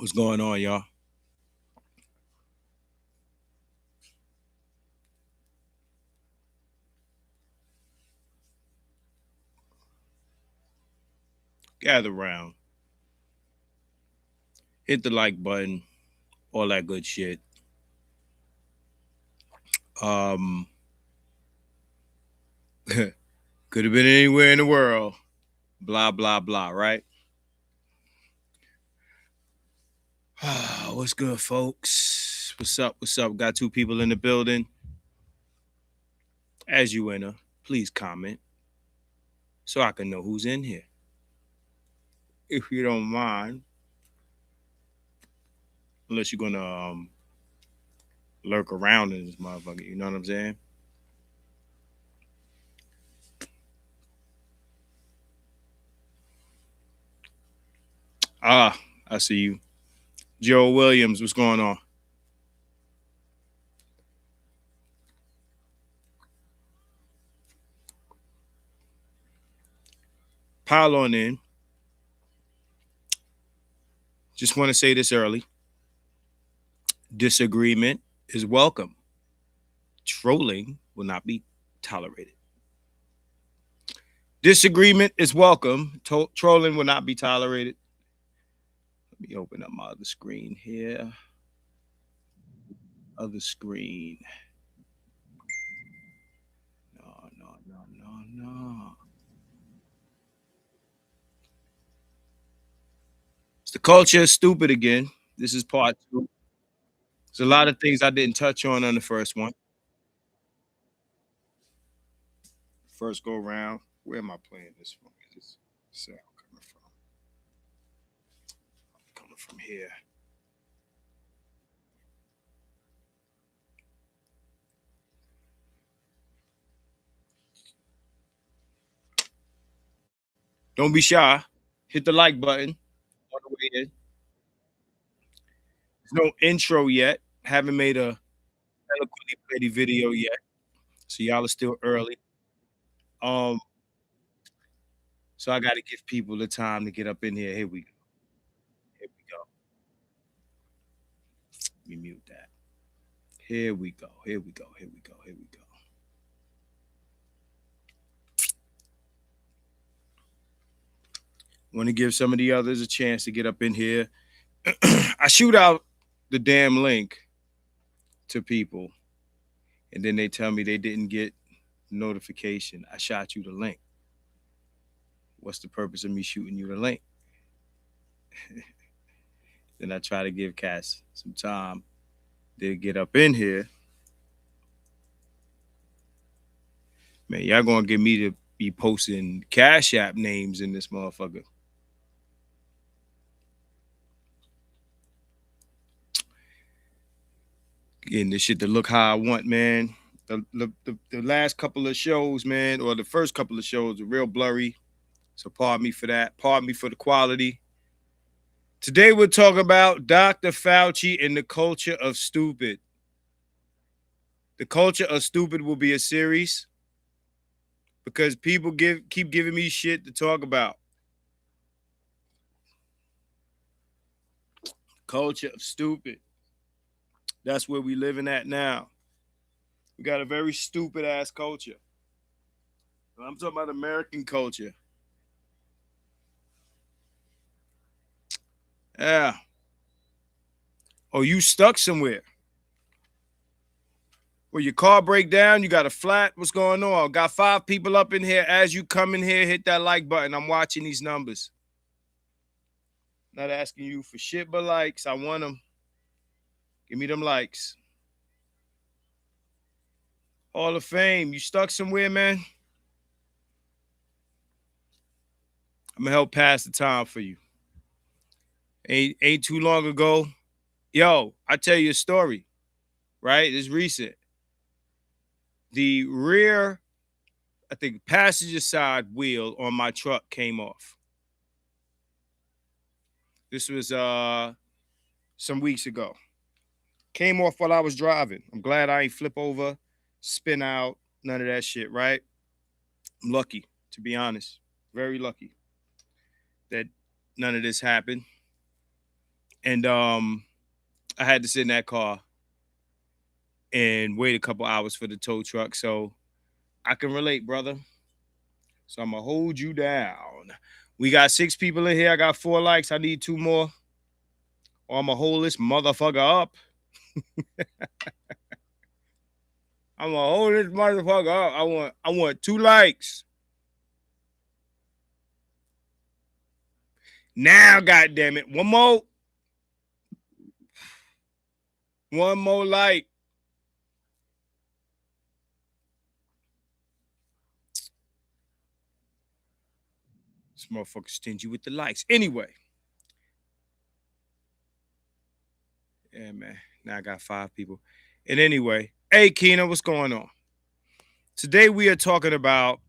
What's going on, y'all? Gather round, hit the like button, all that good shit. Um, could have been anywhere in the world. Blah blah blah. Right? What's good, folks? What's up? What's up? Got two people in the building. As you enter, please comment so I can know who's in here. If you don't mind, unless you're gonna lurk around in this motherfucker. You know what I'm saying? Ah, I see you. Joe Williams, what's going on? Pile on in. Just want to say this early. Disagreement is welcome. Trolling will not be tolerated. Disagreement is welcome. Trolling will not be tolerated. Let me open up my other screen here. Other screen. No, no, no, no, no. It's the culture is stupid again. This is part two. There's a lot of things I didn't touch on the first one. First go round. Where am I playing this from? Is this sound coming from? Coming from here. Don't be shy. Hit the like button on the way in. There's no intro yet. Haven't made a eloquently pretty video yet. So y'all are still early. Um, so I gotta give people the time to get up in here. Here we go. Here we go. Let me mute that. Here we go. Here we go. Here we go. Here we go. Want to give some of the others a chance to get up in here. I shoot out the damn link to people, and then they tell me they didn't get notification. I shot you the link. What's the purpose of me shooting you the link? Then I try to give cats some time to get up in here. Man, y'all gonna get me to be posting Cash App names in this motherfucker. Getting this shit to look how I want, man. The last couple of shows, man, or the first couple of shows are real blurry. So pardon me for that. Pardon me for the quality. Today we'll talk about Dr. Fauci and the culture of stupid. The culture of stupid will be a series because people keep giving me shit to talk about. Culture of stupid. That's where we living at now. We got a very stupid ass culture. I'm talking about American culture. Yeah. Oh, you stuck somewhere. Well, your car break down, you got a flat. What's going on? Got 5 people up in here. As you come in here, hit that like button. I'm watching these numbers. Not asking you for shit but likes. I want them. Give me them likes. Hall of Fame. You stuck somewhere, man? I'm gonna help pass the time for you. Ain't too long ago. Yo, I tell you a story, right? It's recent. The rear, I think, passenger side wheel on my truck came off. This was some weeks ago. Came off while I was driving. I'm glad I ain't flip over, spin out, none of that shit, right? I'm lucky, to be honest. Very lucky that none of this happened. And I had to sit in that car and wait a couple hours for the tow truck. So I can relate, brother. So I'm gonna hold you down. We got 6 people in here. I got 4 likes. I need 2 more. Or I'm gonna hold this motherfucker up. I'm gonna hold this motherfucker up. I want 2 likes. Now, goddamn it. One more. One more like. This motherfucker stingy with the likes. Anyway. Yeah, man. Now I got 5 people. And anyway, hey, Keena, what's going on? Today we are talking about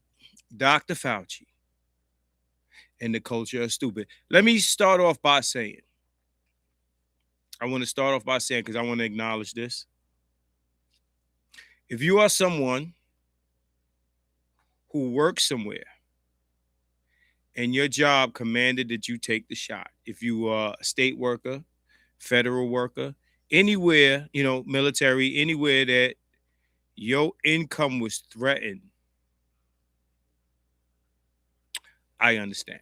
Dr. Fauci and the culture of stupid. Let me start off by saying, because I want to acknowledge this. If you are someone who works somewhere and your job commanded that you take the shot, if you are a state worker, federal worker, anywhere, military, anywhere that your income was threatened, I understand.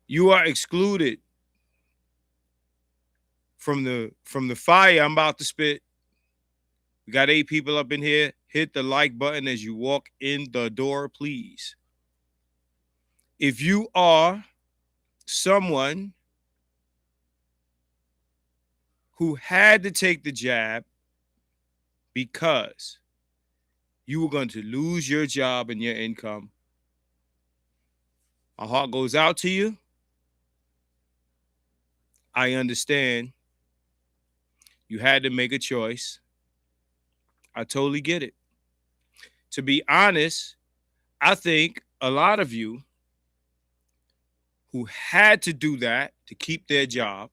You are excluded from the fire I'm about to spit. We got 8 people up in here. Hit the like button as you walk in the door, please. If you are someone who had to take the jab because you were going to lose your job and your income, my heart goes out to you. I understand you had to make a choice. I totally get it. To be honest, I think a lot of you who had to do that to keep their job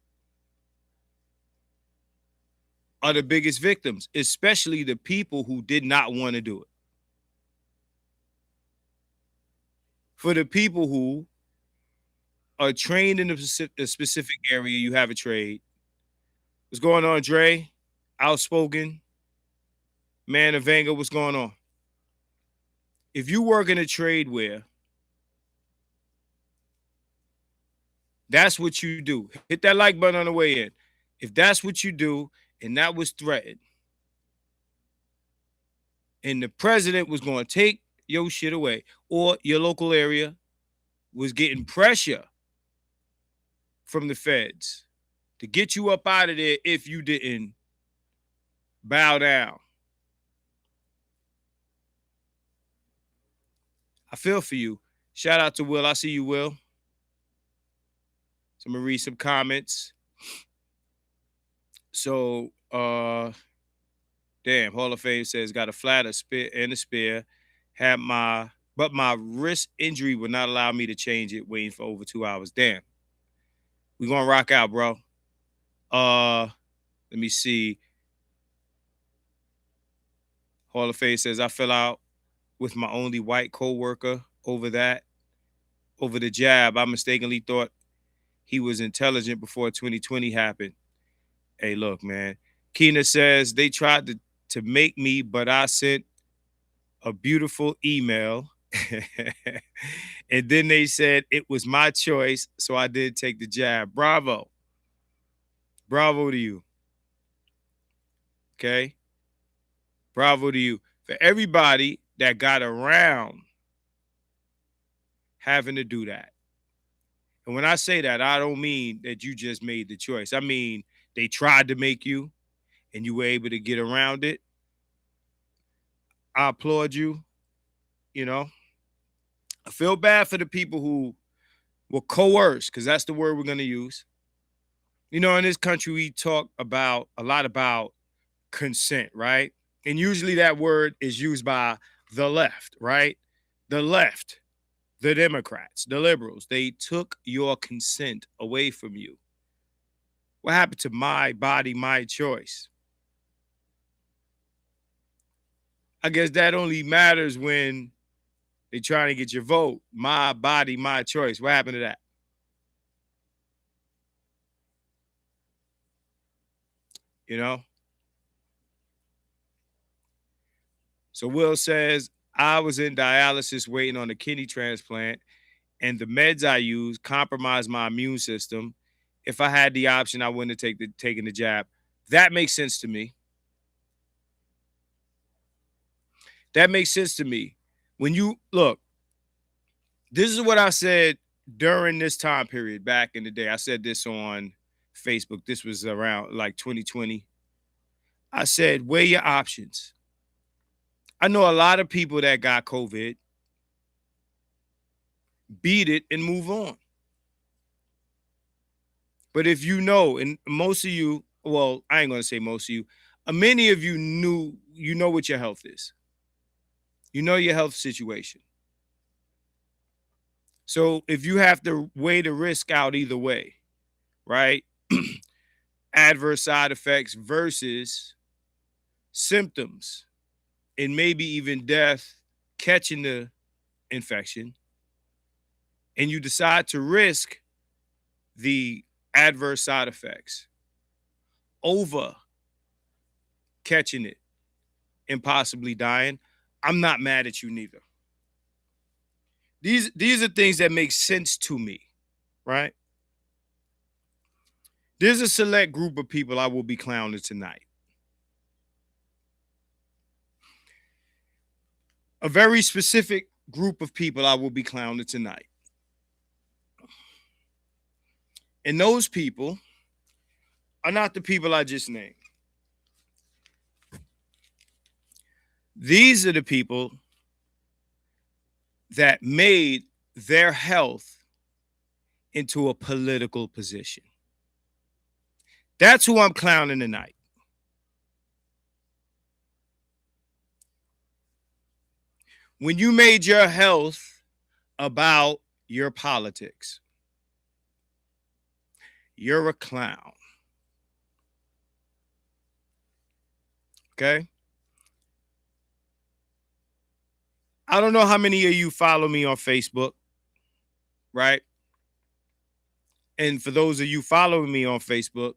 are the biggest victims, especially the people who did not want to do it. For the people who are trained in a specific area, you have a trade. What's going on, Dre? Outspoken, man of anger, what's going on? If you work in a trade where that's what you do, hit that like button on the way in. If that's what you do and that was threatened, and the president was going to take your shit away, or your local area was getting pressure from the feds to get you up out of there if you didn't bow down, I feel for you. Shout out to Will. I see you, Will. So I'm gonna read some comments. So, damn, Hall of Fame says got a flat, a spit, and a spear. But my wrist injury would not allow me to change it. Waiting for over 2 hours. Damn, we gonna rock out, bro. Let me see. Hall of Fame says I fell out with my only white co-worker over the jab. I mistakenly thought he was intelligent before 2020 happened. Hey, look, man. Keena says they tried to make me, but I sent a beautiful email. And then they said it was my choice, so I did take the jab. Bravo. Bravo to you. Okay? Bravo to you. For everybody that got around having to do that. And when I say that, I don't mean that you just made the choice. I mean, they tried to make you and you were able to get around it. I applaud you. I feel bad for the people who were coerced, because that's the word we're going to use. In this country, we talk a lot about consent, right? And usually that word is used by the left, right? The left, the Democrats, the liberals, they took your consent away from you. What happened to my body, my choice? I guess that only matters when they trying to get your vote. My body, my choice. What happened to that? you know? So Will says, I was in dialysis waiting on a kidney transplant, and the meds I use compromise my immune system. If I had the option, I wouldn't have taken the jab. That makes sense to me. That makes sense to me. When you look, this is what I said during this time period back in the day. I said this on Facebook. This was around like 2020. I said, weigh your options. I know a lot of people that got COVID, beat it and move on. But if you know, and most of you, well, I ain't going to say most of you, many of you you know what your health is. You know your health situation. So if you have to weigh the risk out either way, right? Adverse side effects versus symptoms and maybe even death catching the infection, and you decide to risk the adverse side effects over catching it and possibly dying, I'm not mad at you neither. These are things that make sense to me, right? There's a select group of people I will be clowning tonight. A very specific group of people I will be clowning tonight. And those people are not the people I just named. These are the people that made their health into a political position. That's who I'm clowning tonight. When you made your health about your politics, you're a clown. Okay? I don't know how many of you follow me on Facebook, right? And for those of you following me on Facebook,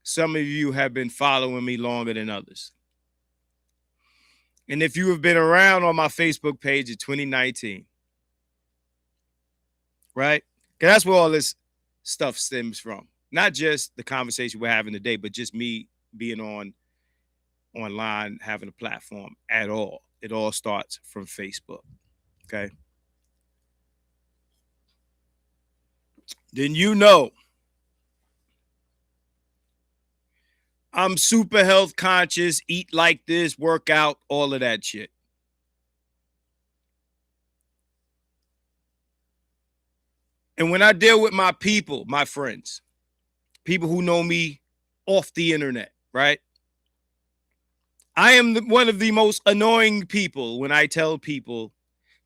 some of you have been following me longer than others. And if you have been around on my Facebook page in 2019, right? Because that's where all this stuff stems from. Not just the conversation we're having today, but just me being online, having a platform at all. It all starts from Facebook. Okay. Then you know I'm super health conscious, eat like this, work out, all of that shit. And when I deal with my people, my friends, people who know me off the internet, right? I am one of the most annoying people when I tell people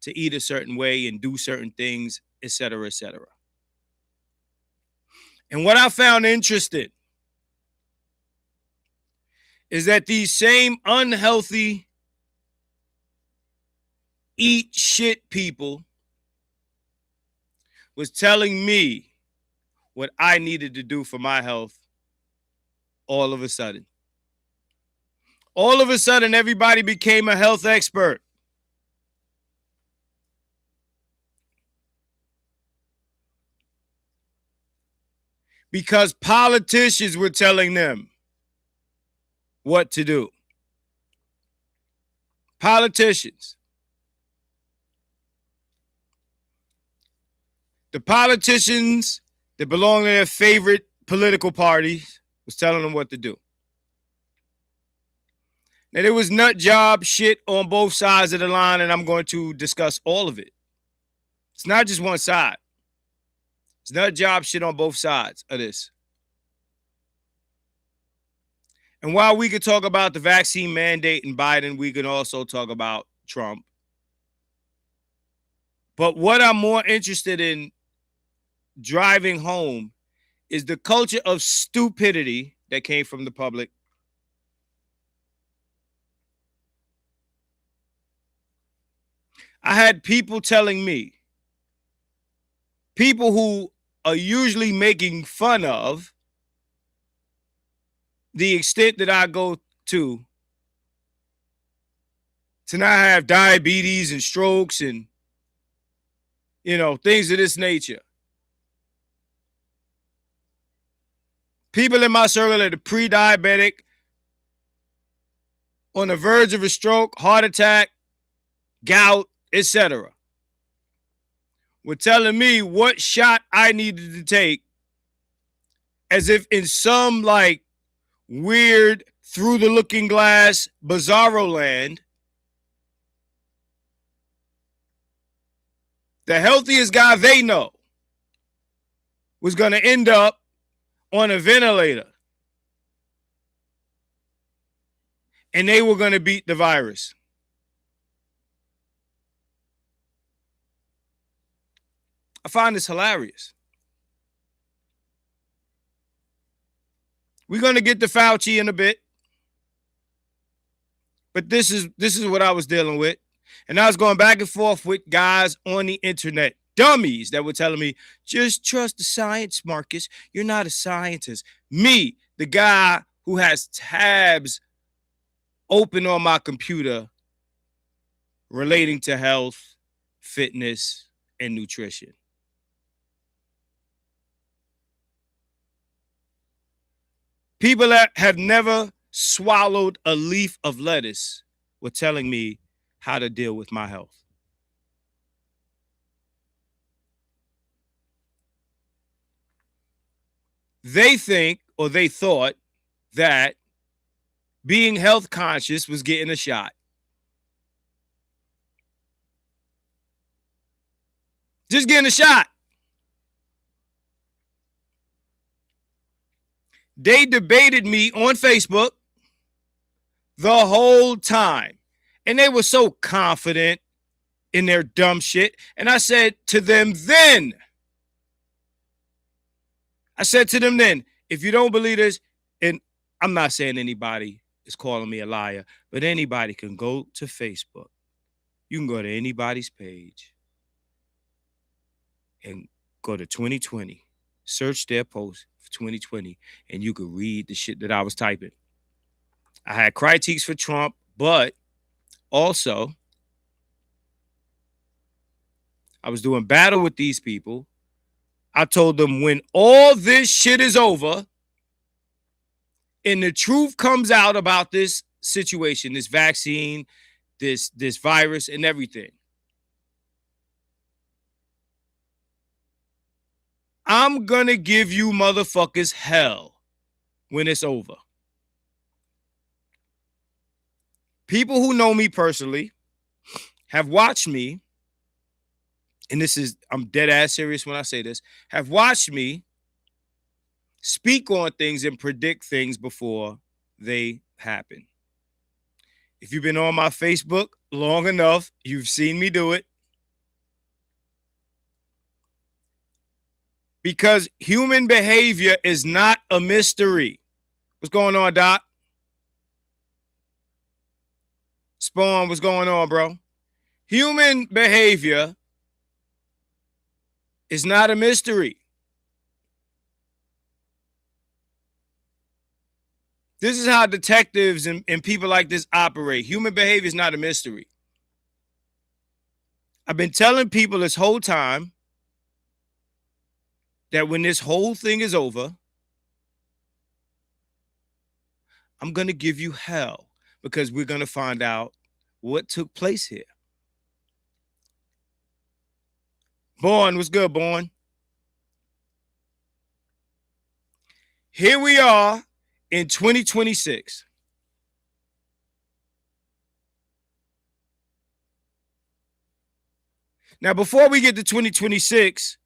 to eat a certain way and do certain things, et cetera, et cetera. And what I found interesting is that these same unhealthy, eat shit people was telling me what I needed to do for my health all of a sudden. All of a sudden, everybody became a health expert. Because politicians were telling them what to do. Politicians. The politicians that belong to their favorite political parties was telling them what to do. Now, there was nut job shit on both sides of the line, and I'm going to discuss all of it. It's not just one side. It's nut job shit on both sides of this. And while we could talk about the vaccine mandate and Biden, we can also talk about Trump. But what I'm more interested in driving home is the culture of stupidity that came from the public. I had people telling me, people who are usually making fun of the extent that I go to not have diabetes and strokes and, things of this nature. People in my circle that are pre-diabetic, on the verge of a stroke, heart attack, gout, etc., were telling me what shot I needed to take, as if in some like weird through the looking glass bizarro land, the healthiest guy they know was going to end up on a ventilator, and they were going to beat the virus. I find this hilarious. We're going to get to Fauci in a bit, but this is what I was dealing with. And I was going back and forth with guys on the internet, dummies that were telling me, just trust the science, Marcus. You're not a scientist. Me, the guy who has tabs open on my computer relating to health, fitness, and nutrition. People that have never swallowed a leaf of lettuce were telling me how to deal with my health. They think, or they thought, that being health conscious was getting a shot. Just getting a shot. They debated me on Facebook the whole time. And they were so confident in their dumb shit. And I said to them then, if you don't believe this, and I'm not saying anybody is calling me a liar, but anybody can go to Facebook. You can go to anybody's page and go to 2020, search their post for 2020, and you could read the shit that I was typing. I had critiques for Trump, but also I was doing battle with these people. I told them, when all this shit is over and the truth comes out about this situation, this vaccine, this virus and everything, I'm gonna give you motherfuckers hell when it's over. People who know me personally have watched me, and I'm dead ass serious when I say this, have watched me speak on things and predict things before they happen. If you've been on my Facebook long enough, you've seen me do it. Because human behavior is not a mystery. What's going on, Doc? Spawn, what's going on, bro? Human behavior is not a mystery. This is how detectives and people like this operate. Human behavior is not a mystery. I've been telling people this whole time that when this whole thing is over, I'm going to give you hell, because we're going to find out what took place here. Born, what's good, Born? Here we are in 2026. Now, before we get to 2026,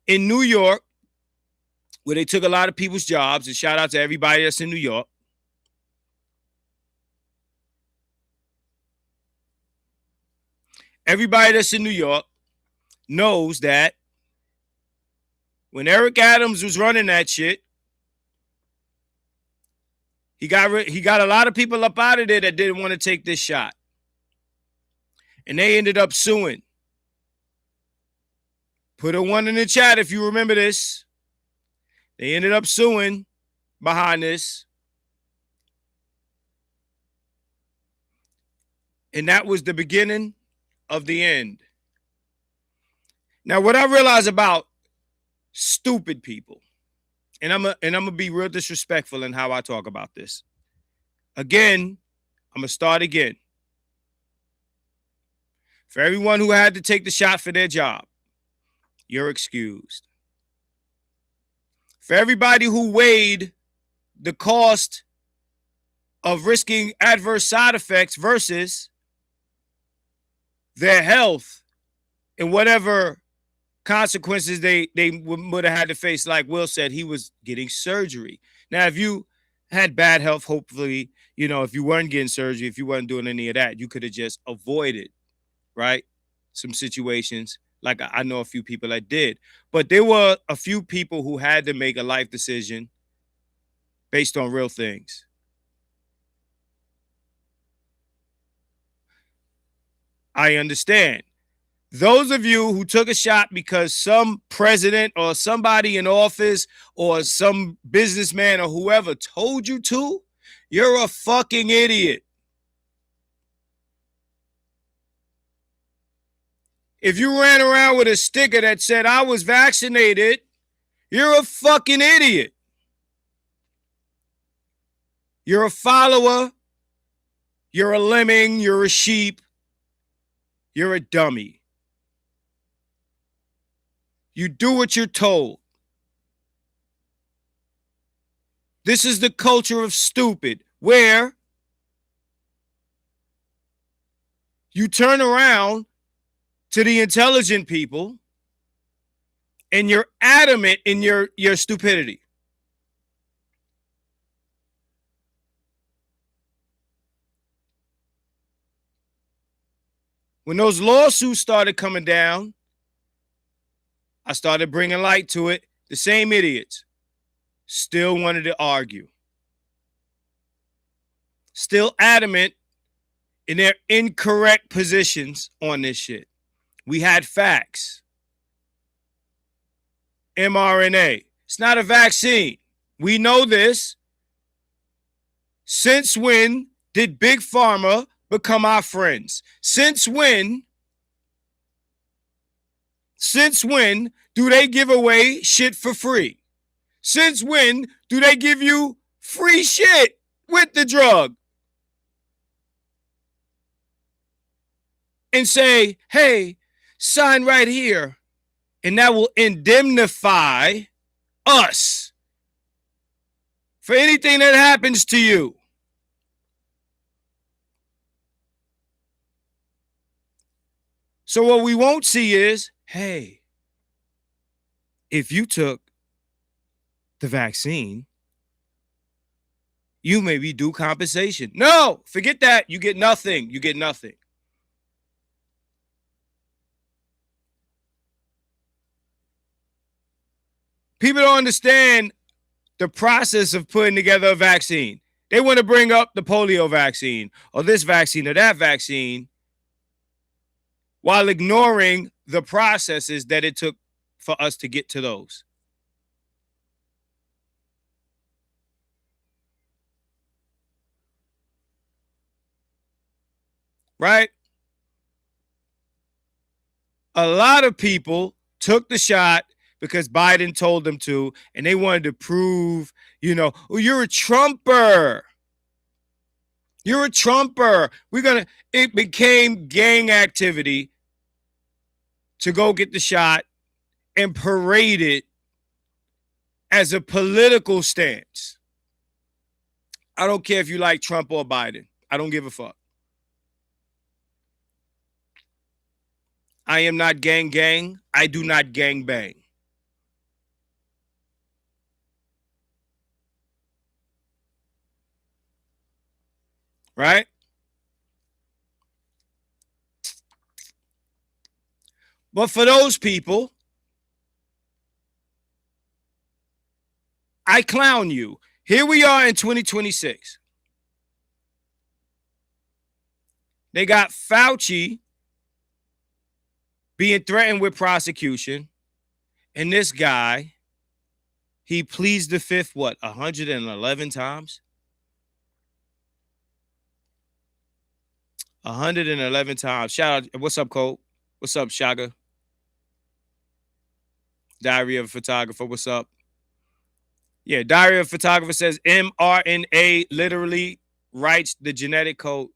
in New York, where they took a lot of people's jobs, and shout out to everybody that's in New York, everybody that's in New York knows that when Eric Adams was running that shit, he got a lot of people up out of there that didn't want to take this shot. And they ended up suing. Put a 1 in the chat if you remember this. They ended up suing behind this. And that was the beginning of the end. Now, what I realize about stupid people, and I'm gonna be real disrespectful in how I talk about this. Again, I'm gonna start again. For everyone who had to take the shot for their job, you're excused. For everybody who weighed the cost of risking adverse side effects versus their health and whatever consequences they would have had to face, like Will said, he was getting surgery. Now, if you had bad health, hopefully, if you weren't getting surgery, if you weren't doing any of that, you could have just avoided, right? Some situations. Like I know a few people that did. But there were a few people who had to make a life decision based on real things. I understand. Those of you who took a shot because some president or somebody in office or some businessman or whoever told you to, you're a fucking idiot. If you ran around with a sticker that said I was vaccinated, you're a fucking idiot. You're a follower. You're a lemming. You're a sheep. You're a dummy. You do what you're told. This is the culture of stupid, where you turn around to the intelligent people and you're adamant in your stupidity. When those lawsuits started coming down, I started bringing light to it. The same idiots still wanted to argue. Still adamant in their incorrect positions on this shit. We had facts. mRNA. It's not a vaccine. We know this. Since when did Big Pharma become our friends? Since when do they give away shit for free? Since when do they give you free shit with the drug? And say, hey, sign right here, and that will indemnify us for anything that happens to you. So what we won't see is, hey, if you took the vaccine, you may be due compensation. No, forget that. You get nothing. You get nothing. People don't understand the process of putting together a vaccine. They want to bring up the polio vaccine or this vaccine or that vaccine while ignoring the processes that it took for us to get to those. Right? A lot of people took the shot because Biden told them to, and they wanted to prove, oh, you're a Trumper. You're a Trumper. It became gang activity to go get the shot and parade it as a political stance. I don't care if you like Trump or Biden. I don't give a fuck. I am not gang. I do not gang bang. Right? But for those people, I clown you. Here we are in 2026. They got Fauci being threatened with prosecution. And this guy, he pleads the fifth, 111 times? 111 times. Shout out. What's up, Cole? What's up, Shaga? Diary of a Photographer. What's up? Yeah, Diary of a Photographer says mRNA literally writes the genetic code.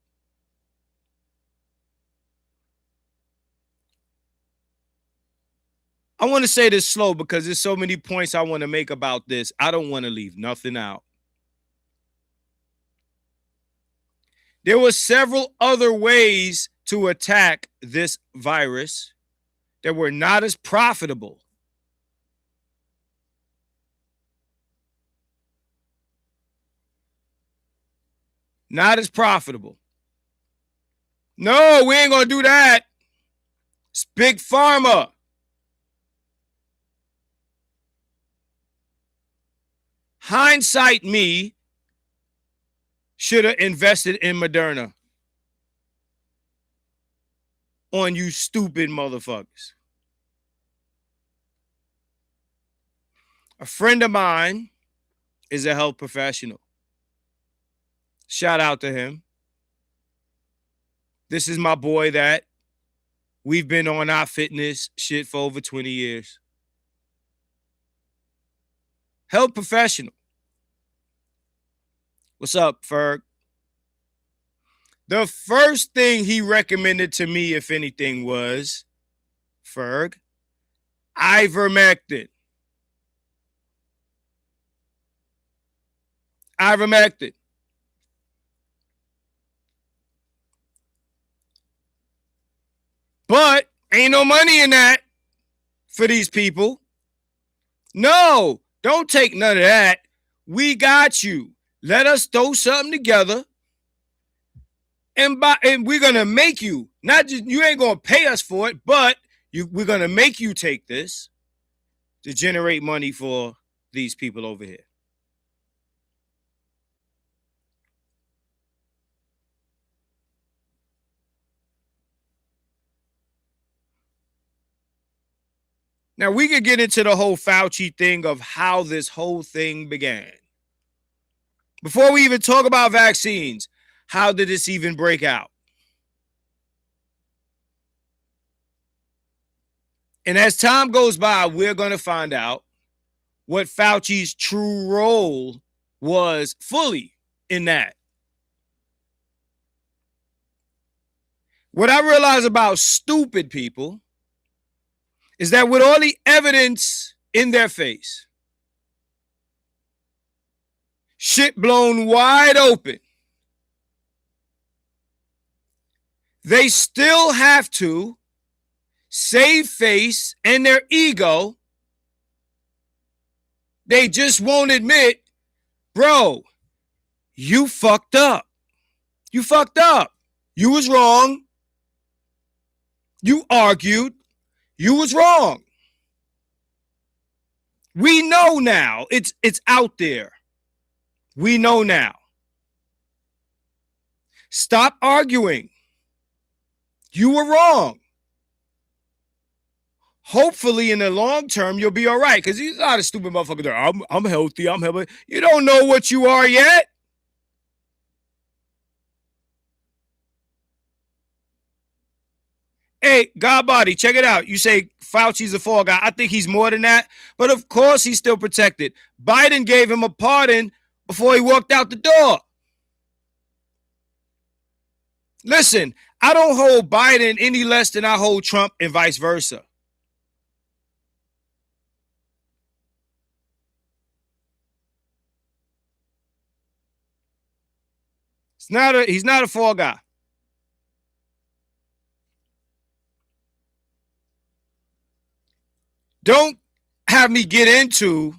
I want to say this slow because there's so many points I want to make about this. I don't want to leave nothing out. There were several other ways to attack this virus that were not as profitable. Not as profitable. No, we ain't going to do that. It's Big Pharma. Hindsight me should have invested in Moderna. On you stupid motherfuckers. A friend of mine is a health professional. Shout out to him. This is my boy that we've been on our fitness shit for over 20 years. Health professional. What's up, Ferg? The first thing he recommended to me, if anything, was, Ferg, ivermectin. Ivermectin. But ain't no money in that for these people. No, don't take none of that. We got you. Let us throw something together. And we're going to make you, not just, you ain't going to pay us for it, but we're going to make you take this to generate money for these people over here. Now, we could get into the whole Fauci thing of how this whole thing began. Before we even talk about vaccines, how did this even break out? And as time goes by, we're going to find out what Fauci's true role was fully in that. What I realize about stupid people is that with all the evidence in their face, shit blown wide open, they still have to save face and their ego. They just won't admit, bro, you fucked up. You fucked up. You was wrong. You argued. You was wrong. We know now. It's out there. We know now. Stop arguing. You were wrong. Hopefully, in the long term, you'll be all right. Because he's not a stupid motherfucker there. I'm healthy. I'm healthy. You don't know what you are yet. Hey, Godbody, check it out. You say Fauci's a fall guy. I think he's more than that. But of course, he's still protected. Biden gave him a pardon before he walked out the door. Listen, I don't hold Biden any less than I hold Trump and vice versa. He's not a fall guy. Don't have me get into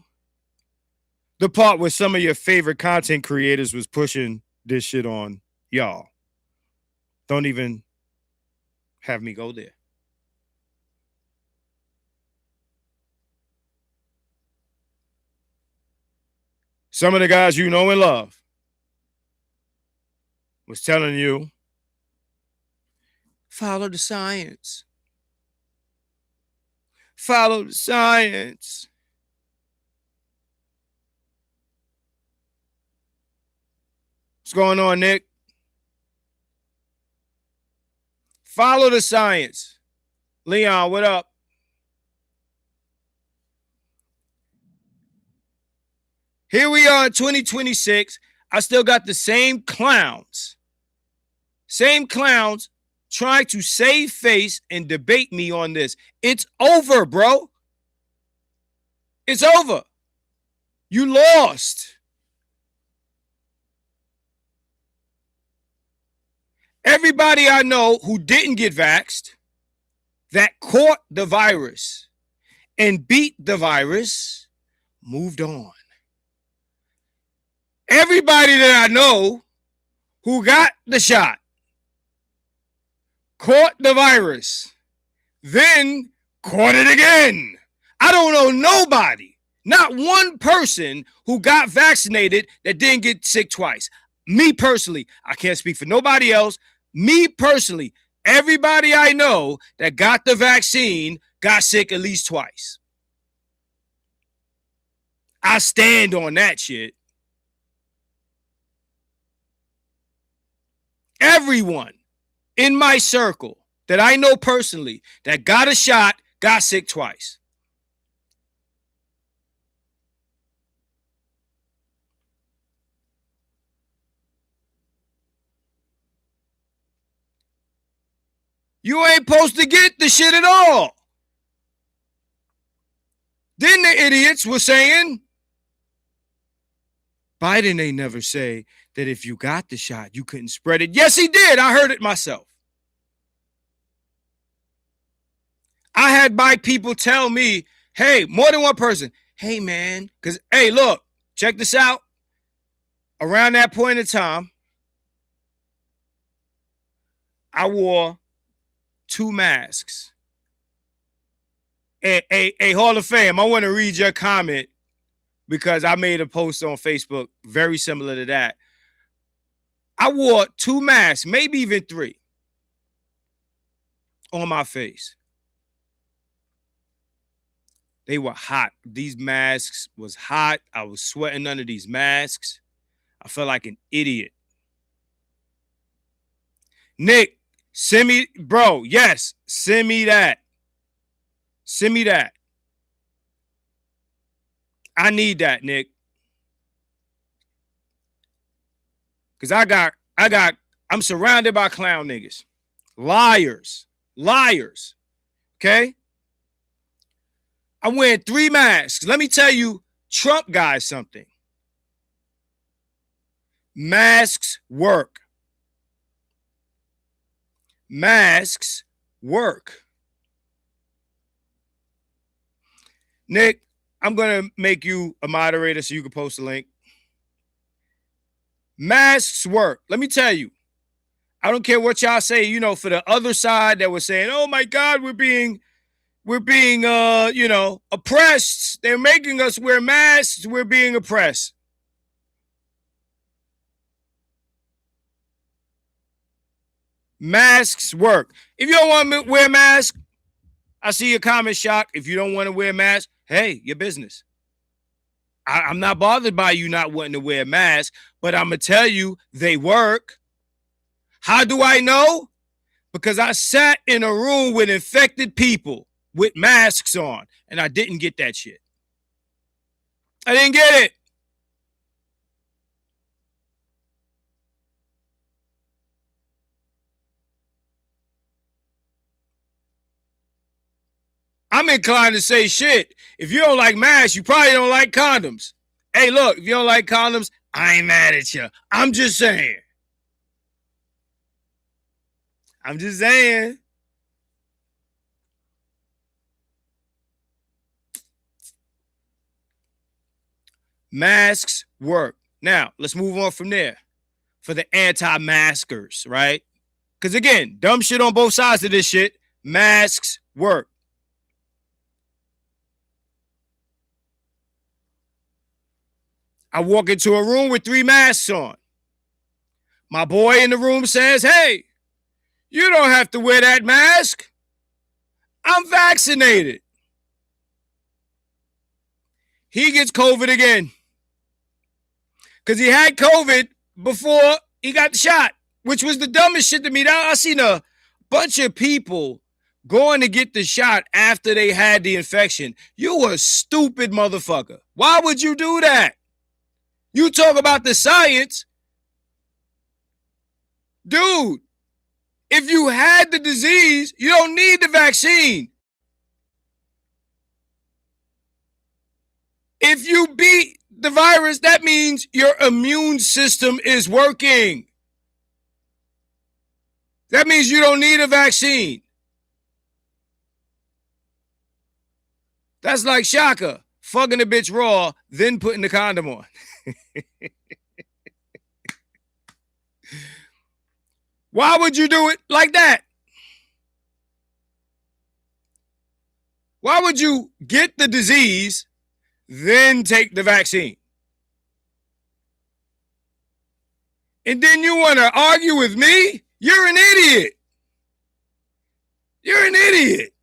the part where some of your favorite content creators was pushing this shit on y'all. Don't even have me go there. Some of the guys you know and love was telling you, follow the science. Follow the science. What's going on, Nick? Follow the science. Leon, what up? Here we are in 2026. I still got the same clowns. Same clowns trying to save face and debate me on this. It's over, bro. It's over. You lost. Everybody I know who didn't get vaxxed, that caught the virus and beat the virus, moved on. Everybody that I know who got the shot, caught the virus, then caught it again. I don't know nobody, not one person who got vaccinated that didn't get sick twice. Me personally, I can't speak for nobody else. Me personally, everybody I know that got the vaccine got sick at least twice. I stand on that shit. Everyone in my circle that I know personally that got a shot got sick twice. You ain't supposed to get the shit at all. Then the idiots were saying, Biden ain't never say that if you got the shot, you couldn't spread it. Yes, he did. I heard it myself. I had my people tell me, hey, more than one person, hey, man, because, hey, look, check this out. Around that point in time, I wore 2 masks. A Hall of Fame, I want to read your comment because I made a post on Facebook very similar to that. I wore 2 masks, maybe even 3, on my face. They were hot. These masks was hot. I was sweating under these masks. I felt like an idiot. Nick, send me, bro, yes, send me that. Send me that. I need that, Nick. Because I'm surrounded by clown niggas. Liars. Okay? I'm wearing 3 masks. Let me tell you, Trump guys, something. Masks work. Masks work. Nick, I'm going to make you a moderator so you can post a link. Masks work. Let me tell you, I don't care what y'all say, you know, for the other side that was saying, oh my God, we're being, oppressed. They're making us wear masks. We're being oppressed. Masks work. If you don't want to wear a mask, I see your comment, Shock. If you don't want to wear a mask, hey, your business. I'm not bothered by you not wanting to wear a mask, but I'm going to tell you they work. How do I know? Because I sat in a room with infected people with masks on, and I didn't get that shit. I didn't get it. I'm inclined to say shit. If you don't like masks, you probably don't like condoms. Hey, look, if you don't like condoms, I ain't mad at you. I'm just saying. Masks work. Now, let's move on from there. For the anti-maskers, right? Because again, dumb shit on both sides of this shit. Masks work. I walk into a room with 3 masks on. My boy in the room says, hey, you don't have to wear that mask. I'm vaccinated. He gets COVID again. Because he had COVID before he got the shot, which was the dumbest shit to me. I seen a bunch of people going to get the shot after they had the infection. You a stupid motherfucker. Why would you do that? You talk about the science. Dude, if you had the disease, you don't need the vaccine. If you beat the virus, that means your immune system is working. That means you don't need a vaccine. That's like Shaka, fucking a bitch raw, then putting the condom on. Why would you do it like that? Why would you get the disease, then take the vaccine? And then you want to argue with me? You're an idiot. You're an idiot.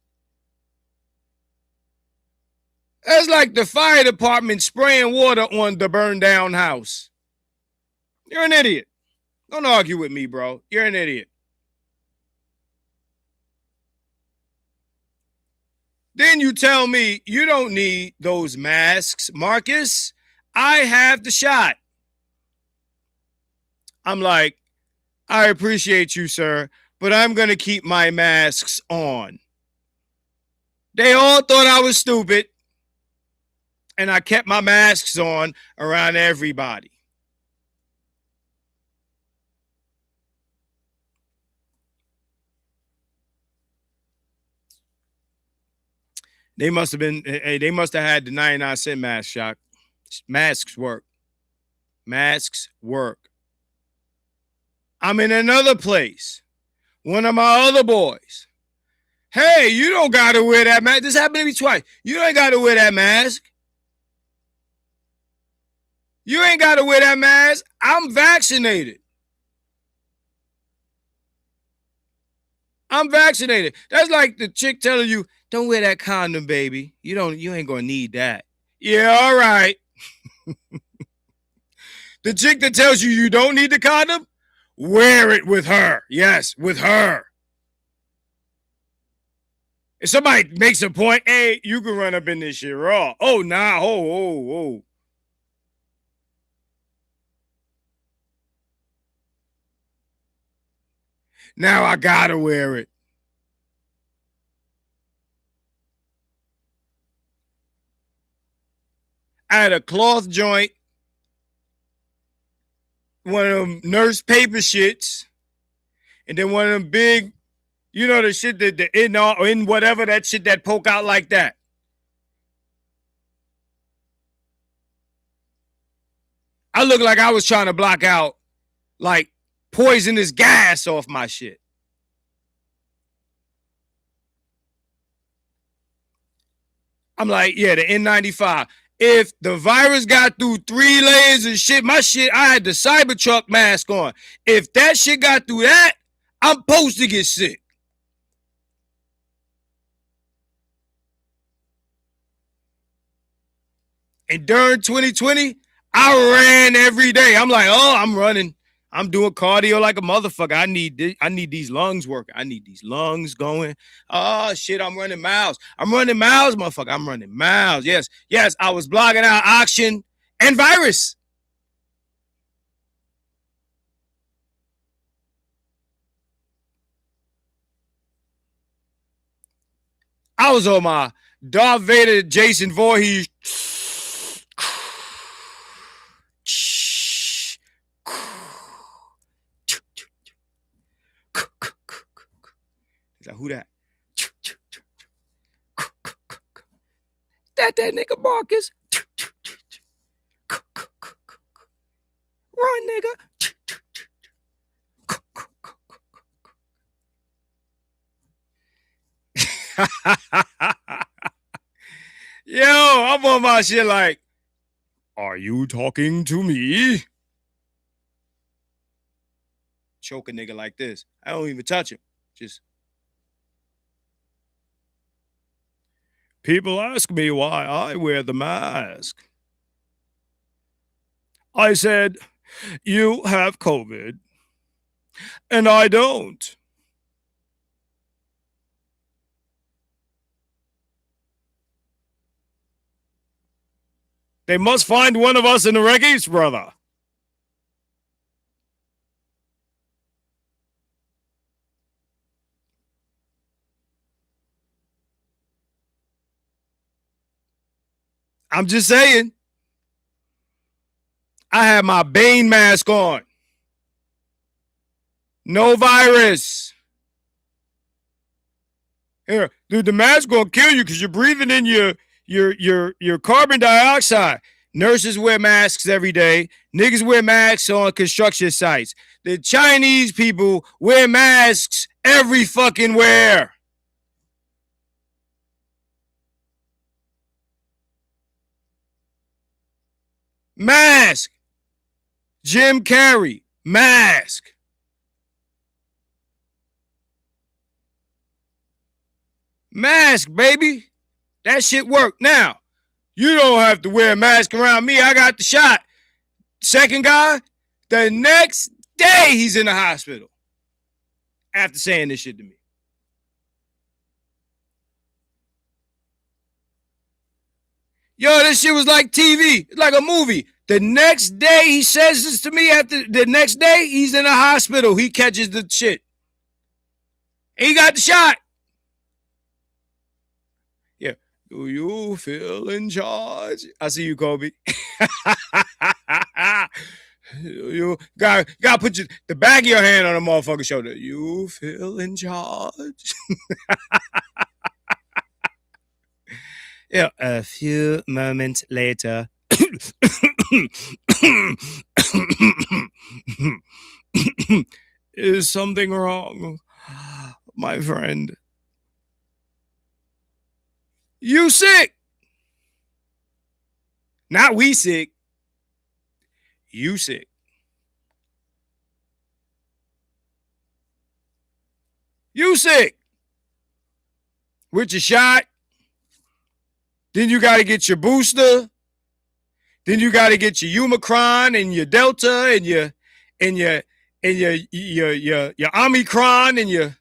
That's like the fire department spraying water on the burned down house. You're an idiot. Don't argue with me, bro. You're an idiot. Then you tell me you don't need those masks, Marcus. I have the shot. I'm like, I appreciate you, sir, but I'm going to keep my masks on. They all thought I was stupid, and I kept my masks on around everybody. They must have had the 99-cent mask shop. Masks work. Masks work. I'm in another place. One of my other boys. Hey, you don't got to wear that mask. This happened to me twice. You ain't got to wear that mask. You ain't got to wear that mask. I'm vaccinated. I'm vaccinated. That's like the chick telling you, don't wear that condom, baby. You ain't gonna need that. Yeah, all right. The chick that tells you you don't need the condom, wear it with her. Yes, with her. If somebody makes a point, hey, you can run up in this shit raw. Oh, nah, oh. Now I gotta wear it. I had a cloth joint, one of them nurse paper shits, and then one of them big, you know, the shit that in whatever that shit that poke out like that. I look like I was trying to block out like poisonous gas off my shit. I'm like, yeah, the N95. If the virus got through 3 layers of shit, my shit, I had the Cybertruck mask on. If that shit got through that, I'm supposed to get sick. And during 2020, I ran every day. I'm like, oh, I'm running. I'm doing cardio like a motherfucker. I need these lungs working. I need these lungs going. Oh, shit, I'm running miles. I'm running miles, motherfucker. I'm running miles. Yes, I was blocking out oxygen and virus. I was on my Darth Vader, Jason Voorhees. Who that? That nigga Marcus. Run, nigga. Yo, I'm on my shit like, are you talking to me? Choke a nigga like this. I don't even touch him. Just. People ask me why I wear the mask. I said, you have COVID, and I don't. They must find one of us in the wreckage, brother. I'm just saying. I have my Bane mask on. No virus. Here, dude, the mask gonna kill you because you're breathing in your carbon dioxide. Nurses wear masks every day. Niggas wear masks on construction sites. The Chinese people wear masks every fucking where. Mask. Jim Carrey. Mask. Mask, baby. That shit worked. Now, you don't have to wear a mask around me. I got the shot. Second guy, the next day he's in the hospital after saying this shit to me. Yo, this shit was like TV. It's like a movie. The next day he says this to me. After the next day, he's in the hospital. He catches the shit. He got the shot. Yeah. Do you feel in charge? I see you, Kobe. You got to put the back of your hand on a motherfucker's shoulder. You feel in charge? Yeah. A few moments later. Is something wrong, my friend? You sick? Not we sick. You sick. You sick. With your shot. Then you got to get your booster. Then you got to get your Omicron and your Delta and your Omicron and your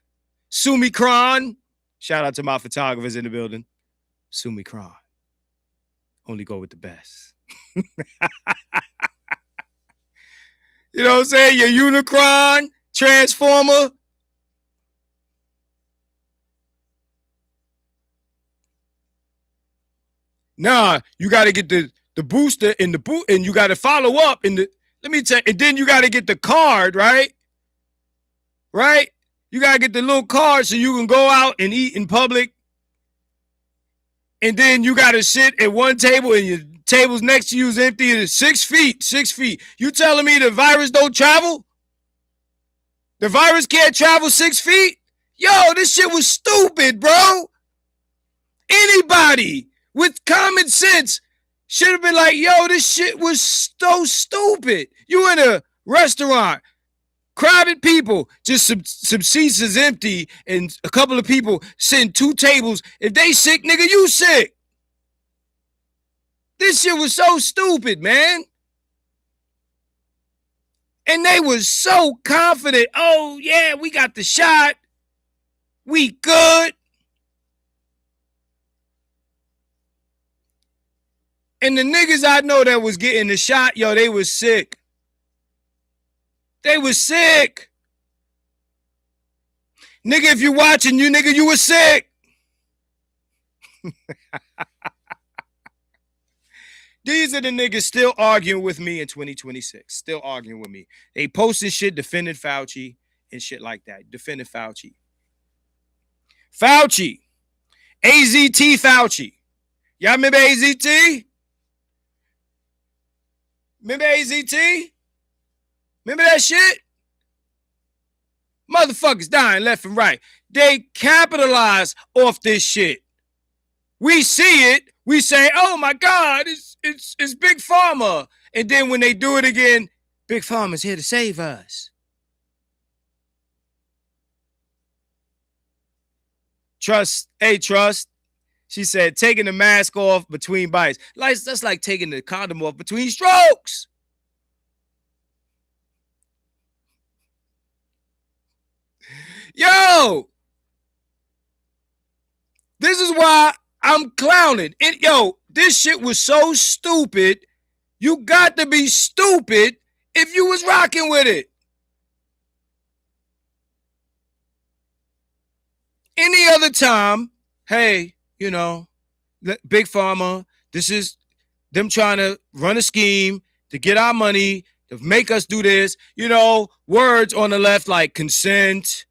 Sumicron. Shout out to my photographers in the building. Sumicron. Only go with the best. You know what I'm saying? Your Unicron, Transformer. Nah, you got to get the booster in the boot, and you got to follow up in the. Let me tell you, and then you got to get the card, right? Right? You got to get the little card so you can go out and eat in public. And then you got to sit at one table and your table's next to you is empty and it's 6 feet, 6 feet. You telling me the virus don't travel? The virus can't travel 6 feet? Yo, this shit was stupid, bro. Anybody with common sense should have been like, yo, this shit was so stupid. You in a restaurant, crowded people, just some seats is empty and a couple of people sitting 2 tables. If they sick, nigga, you sick. This shit was so stupid, man. And they was so confident. Oh, yeah, we got the shot. We good. And the niggas I know that was getting the shot, yo, they was sick. They was sick. Nigga, if you watching, you was sick. These are the niggas still arguing with me in 2026. Still arguing with me. They posting shit defending Fauci and shit like that. Defending Fauci. Fauci. AZT Fauci. Y'all remember AZT? Remember AZT? Remember that shit? Motherfuckers dying left and right. They capitalize off this shit. We see it. We say, oh my God, it's Big Pharma. And then when they do it again, Big Pharma's here to save us. Trust. She said, taking the mask off between bites. That's like taking the condom off between strokes. Yo, this is why I'm clowning. Yo, This shit was so stupid. You got to be stupid if you was rocking with it. Any other time, hey, you know, Big Pharma, this is them trying to run a scheme to get our money, to make us do this. You know, words on the left like consent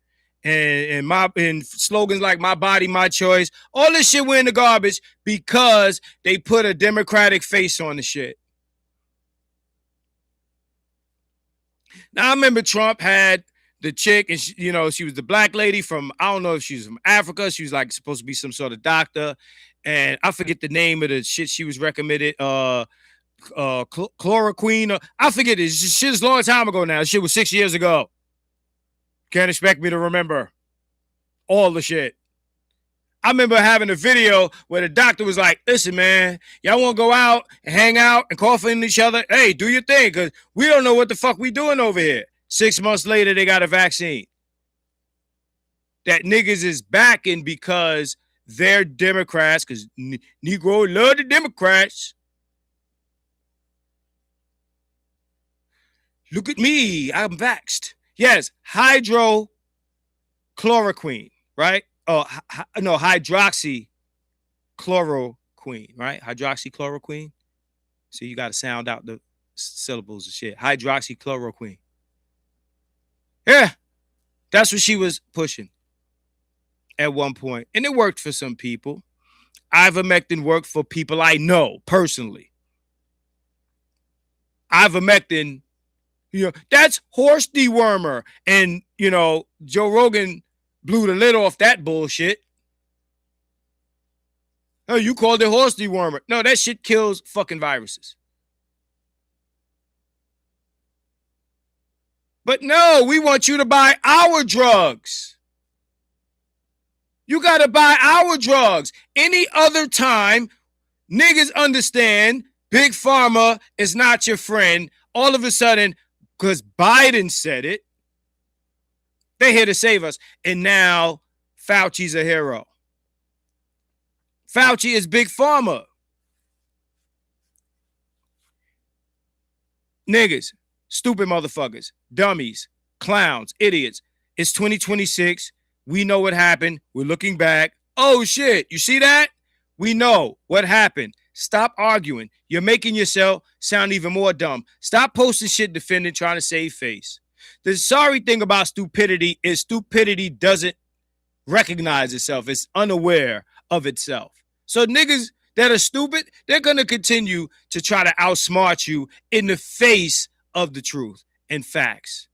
and slogans like my body, my choice. All this shit went in the garbage because they put a Democratic face on the shit. Now, I remember Trump had the chick, and she, you know, she was the black lady from, I don't know if she was from Africa. She was like supposed to be some sort of doctor. And I forget the name of the shit she was recommended. Chloroquine. I forget it. Shit was a long time ago now. This shit was 6 years ago. Can't expect me to remember all the shit. I remember having a video where the doctor was like, listen, man, y'all want to go out and hang out and cough in each other? Hey, do your thing, because we don't know what the fuck we doing over here. 6 months later, they got a vaccine that niggas is backing because they're Democrats, because Negro love the Democrats. Look at me, I'm vaxxed. Yes, hydrochloroquine, right? Oh, no, hydroxychloroquine, right? Hydroxychloroquine. See, you got to sound out the syllables and shit. Hydroxychloroquine. Yeah, that's what she was pushing at one point. And it worked for some people. Ivermectin worked for people I know personally. Ivermectin, you know, that's horse dewormer. And, you know, Joe Rogan blew the lid off that bullshit. Oh, you called it horse dewormer. No, that shit kills fucking viruses. But no, we want you to buy our drugs. You got to buy our drugs. Any other time, niggas understand Big Pharma is not your friend. All of a sudden, because Biden said it, they're here to save us. And now Fauci's a hero. Fauci is Big Pharma. Niggas, stupid motherfuckers, dummies, clowns, idiots. It's 2026. We know what happened. We're looking back. Oh, shit. You see that? We know what happened. Stop arguing. You're making yourself sound even more dumb. Stop posting shit defending, trying to save face. The sorry thing about stupidity is stupidity doesn't recognize itself. It's unaware of itself. So niggas that are stupid, they're going to continue to try to outsmart you in the face of the truth and facts.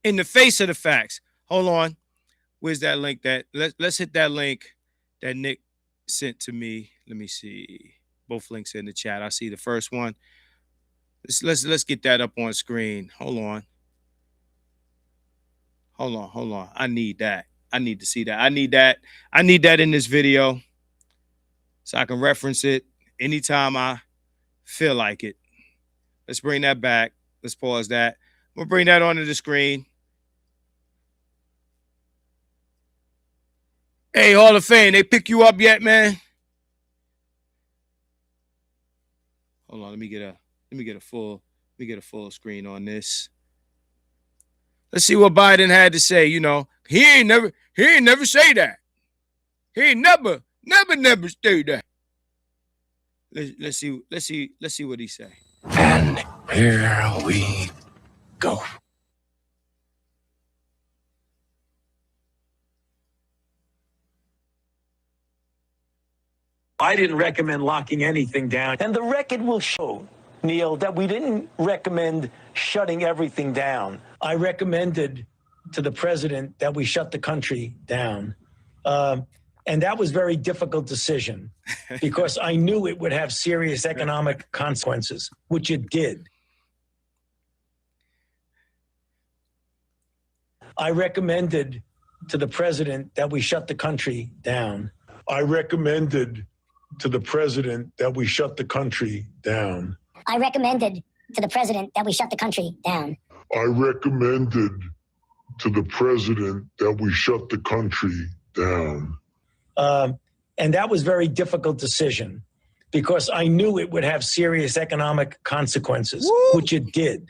In the face of the facts. Hold on. Where's that link? Let's hit that link that Nick sent to me. Let me see. Both links in the chat. I see the first one. Let's get that up on screen. Hold on. I need that. I need to see that. I need that in this video so I can reference it anytime I feel like it. Let's bring that back. Let's pause that. We'll bring that onto the screen. Hey, Hall of Fame, they pick you up yet, man? Hold on, let me get a full screen on this. Let's see what Biden had to say. You know, he ain't never say that. He ain't never say that. Let's see what he say. And here we go. I didn't recommend locking anything down. And the record will show, Neil, that we didn't recommend shutting everything down. I recommended to the president that we shut the country down. And that was a very difficult decision because I knew it would have serious economic consequences, which it did. I recommended to the president that we shut the country down. I recommended to the president that we shut the country down. I recommended to the president that we shut the country down. I recommended to the president that we shut the country down. And that was a very difficult decision because I knew it would have serious economic consequences, Woo! which it did.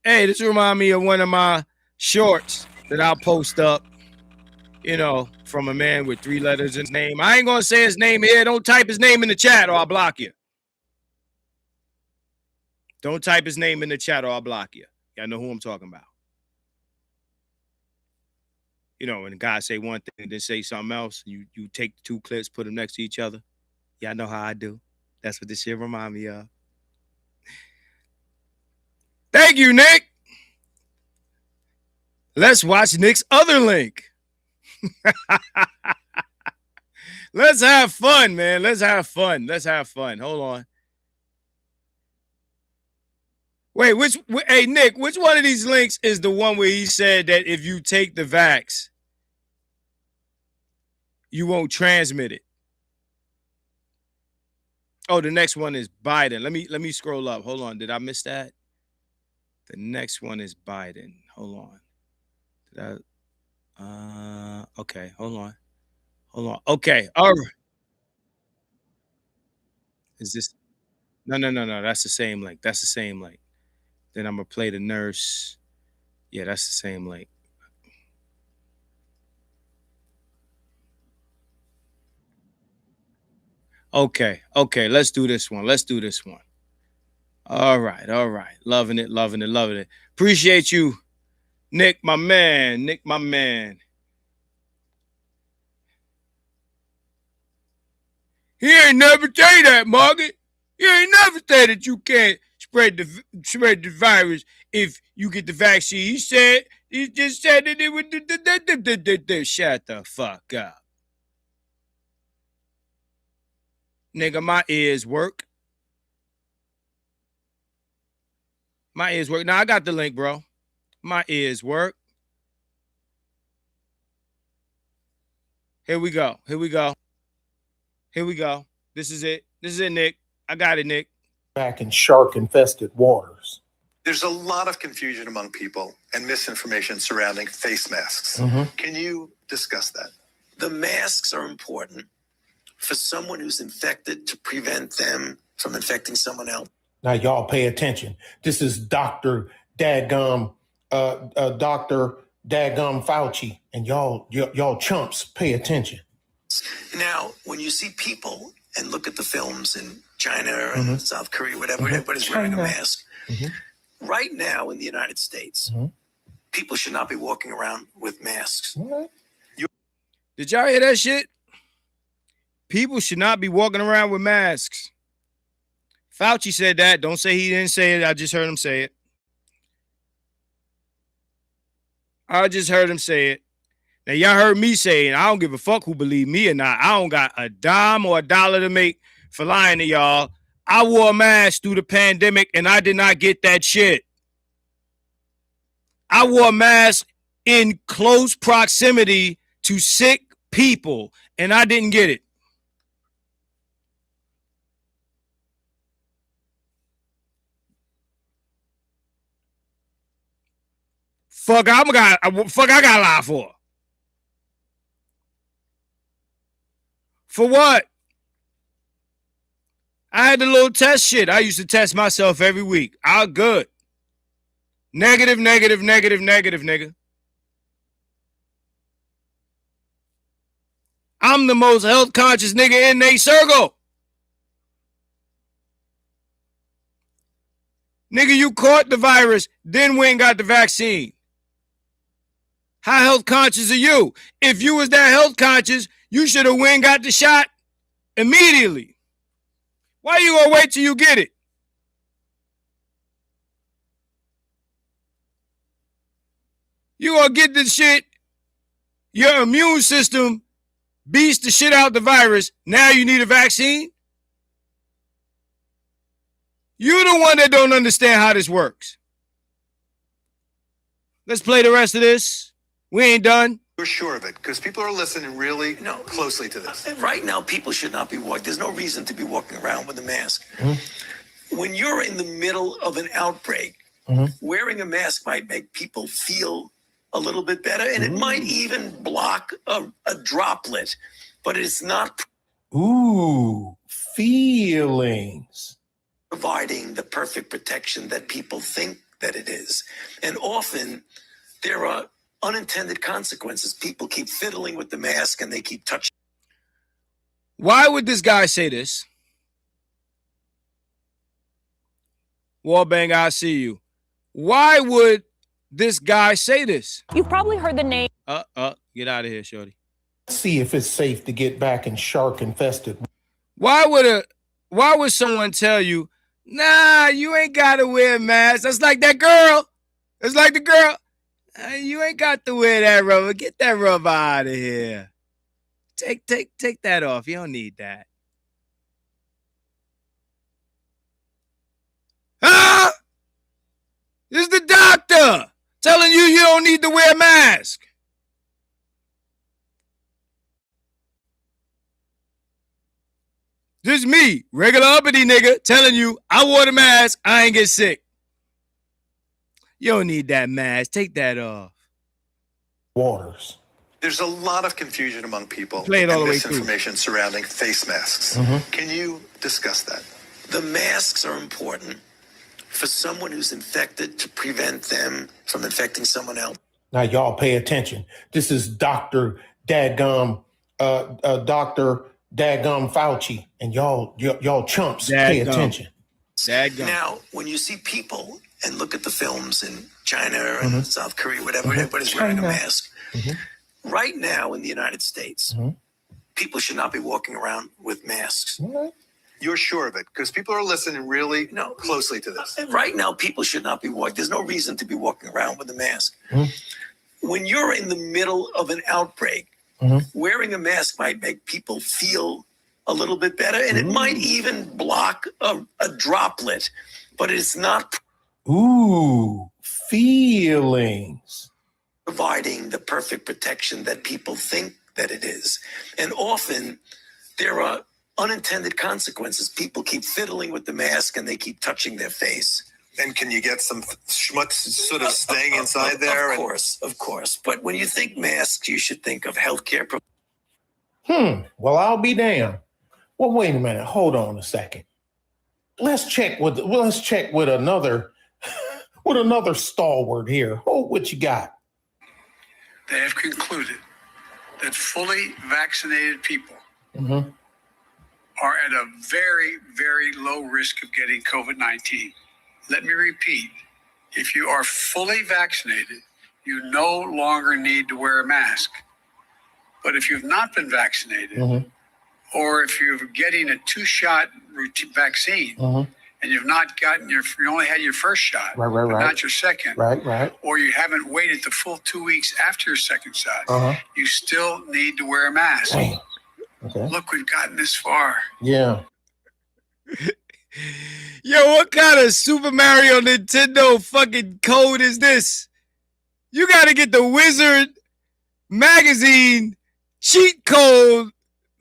Hey, this reminds me of one of my shorts that I'll post up, you know, from a man with 3 letters in his name. I ain't going to say his name here. Don't type his name in the chat or I'll block you. Don't type his name in the chat or I'll block you. Y'all know who I'm talking about. You know, when the guy say one thing and then say something else, you take the 2 clips, put them next to each other. Y'all know how I do. That's what this shit remind me of. Thank you, Nick. Let's watch Nick's other link. Let's have fun, man. Let's have fun. Let's have fun. Hold on. Wait, hey, Nick, which one of these links is the one where he said that if you take the vax, you won't transmit it? Oh, the next one is Biden. Let me scroll up. Hold on. Did I miss that? The next one is Biden. Hold on. Okay, hold on. Okay, all right. Is this? No. That's the same link. That's the same link. Then I'm gonna play the nurse. Yeah, that's the same link. Okay. Let's do this one. All right. Loving it. Appreciate you, Nick, my man. He ain't never say that, Margaret. He ain't never say that you can't spread the virus if you get the vaccine. He just said that it would. Shut the fuck up. Nigga, my ears work. Now I got the link, bro. My ears work. Here we go. This is it, Nick. I got it, Nick. Back in shark-infested waters. There's a lot of confusion among people and misinformation surrounding face masks. Can you discuss that? The masks are important for someone who's infected to prevent them from infecting someone else. Now, y'all pay attention. This is Dr. Dadgum Fauci, and y'all chumps pay attention. Now, when you see people and look at the films in China and South Korea, whatever, everybody's wearing a mask. Right now in the United States, people should not be walking around with masks. Did y'all hear that shit? People should not be walking around with masks. Fauci said that. Don't say he didn't say it. I just heard him say it. Now, y'all heard me saying, I don't give a fuck who believe me or not. I don't got a dime or a dollar to make for lying to y'all. I wore a mask through the pandemic, and I did not get that shit. I wore a mask in close proximity to sick people, and I didn't get it. Fuck, I got a lie for. For what? I had the little test shit. I used to test myself every week. I good. Negative, nigga. I'm the most health conscious nigga in they circle. Nigga, you caught the virus, then went and got the vaccine. How health conscious are you? If you was that health conscious, you should have went and got the shot immediately. Why you gonna wait till you get it? You gonna get this shit, your immune system beats the shit out the virus, now you need a vaccine? You're the one that don't understand how this works. Let's play the rest of this. We ain't done. You're sure of it? Because people are listening really closely to this. Right now, people should not be walking. There's no reason to be walking around with a mask. When you're in the middle of an outbreak, Wearing a mask might make people feel a little bit better, and it might even block a droplet, but it's not Ooh, feelings. providing the perfect protection that people think that it is. And often there are unintended consequences. People keep fiddling with the mask and they keep touching. Why would this guy say this? Wallbang, I see you. Why would this guy say this? You've probably heard the name. Get out of here, shorty. See if it's safe to get back in shark infested. Why would someone tell you, nah, you ain't gotta wear a mask? That's like that girl. It's like the girl. You ain't got to wear that rubber. Get that rubber out of here. Take that off. You don't need that. Huh? This is the doctor telling you don't need to wear a mask. This is me, regular uppity nigga, telling you I wore the mask, I ain't get sick. You don't need that mask. Take that off. Waters. There's a lot of confusion among people Play it all and the way through. misinformation surrounding face masks. Can you discuss that? The masks are important for someone who's infected to prevent them from infecting someone else. Now, y'all pay attention. This is Dr. Dadgum Fauci, and y'all chumps pay attention. Dadgum. Now, when you see people and look at the films in China and South Korea, whatever, everybody's wearing a mask. Right now in the United States, people should not be walking around with masks. You're sure of it? Because people are listening really closely to this. Right now, people should not be walking. There's no reason to be walking around with a mask. When you're in the middle of an outbreak, wearing a mask might make people feel a little bit better, and it might even block a droplet, but it's not Ooh, feelings. providing the perfect protection that people think that it is. And often there are unintended consequences. People keep fiddling with the mask and they keep touching their face. And can you get some schmutz sort of staying inside there? Of course. But when you think masks, you should think of healthcare. Well, I'll be damned. Well, wait a minute. Hold on a second. Let's check with another stalwart here. Oh, what you got? They have concluded that fully vaccinated people are at a very, very low risk of getting COVID-19. Let me repeat, if you are fully vaccinated, you no longer need to wear a mask. But if you've not been vaccinated, or if you're getting a 2-shot routine vaccine, and you've not gotten you only had your first shot, but not your second, or you haven't waited the full 2 weeks after your second shot, you still need to wear a mask. Okay. Look, we've gotten this far. Yeah. Yo, what kind of Super Mario Nintendo fucking code is this? You got to get the Wizard magazine cheat code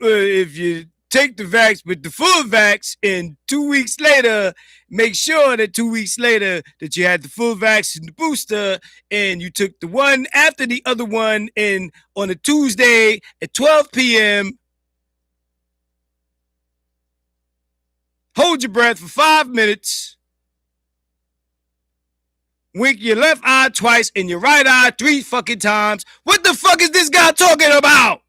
if you take the vax with the full vax, and 2 weeks later, make sure that 2 weeks later that you had the full vax and the booster, and you took the one after the other one in on a Tuesday at 12 p.m. Hold your breath for 5 minutes. Wink your left eye twice and your right eye 3 fucking times. What the fuck is this guy talking about?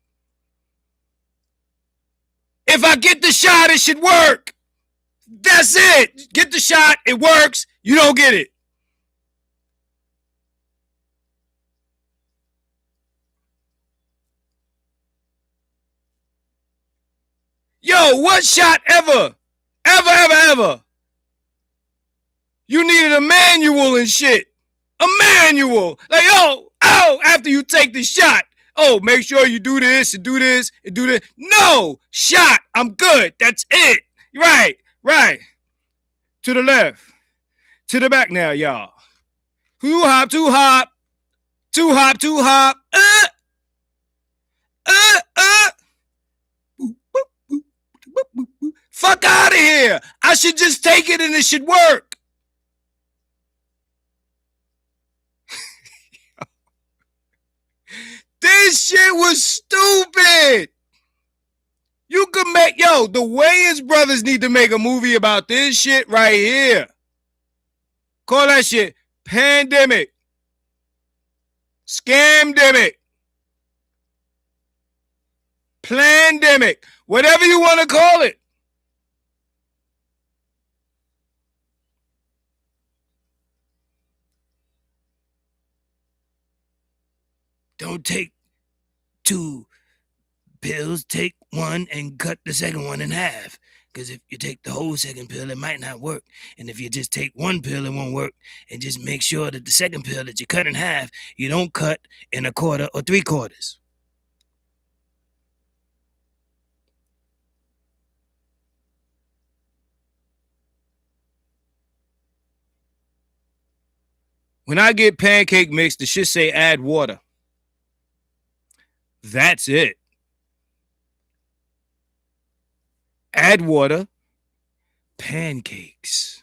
If I get the shot, it should work. That's it. Get the shot, it works. You don't get it. Yo, what shot ever? Ever. You needed a manual and shit. A manual. Like, oh, after you take the shot. Oh, make sure you do this and do this and do this. No, shot. I'm good. That's it. Right. To the left. To the back now, y'all. Two hop. Fuck out of here. I should just take it and it should work. This shit was stupid. You could make, the Wayans brothers need to make a movie about this shit right here. Call that shit pandemic. Scamdemic. Plandemic. Whatever you want to call it. Don't take 2 pills, take one and cut the second one in half. Because if you take the whole second pill, it might not work. And if you just take 1 pill, it won't work. And just make sure that the second pill that you cut in half, you don't cut in 1/4 or 3/4. When I get pancake mix, the shit say add water. That's it. Add water, pancakes.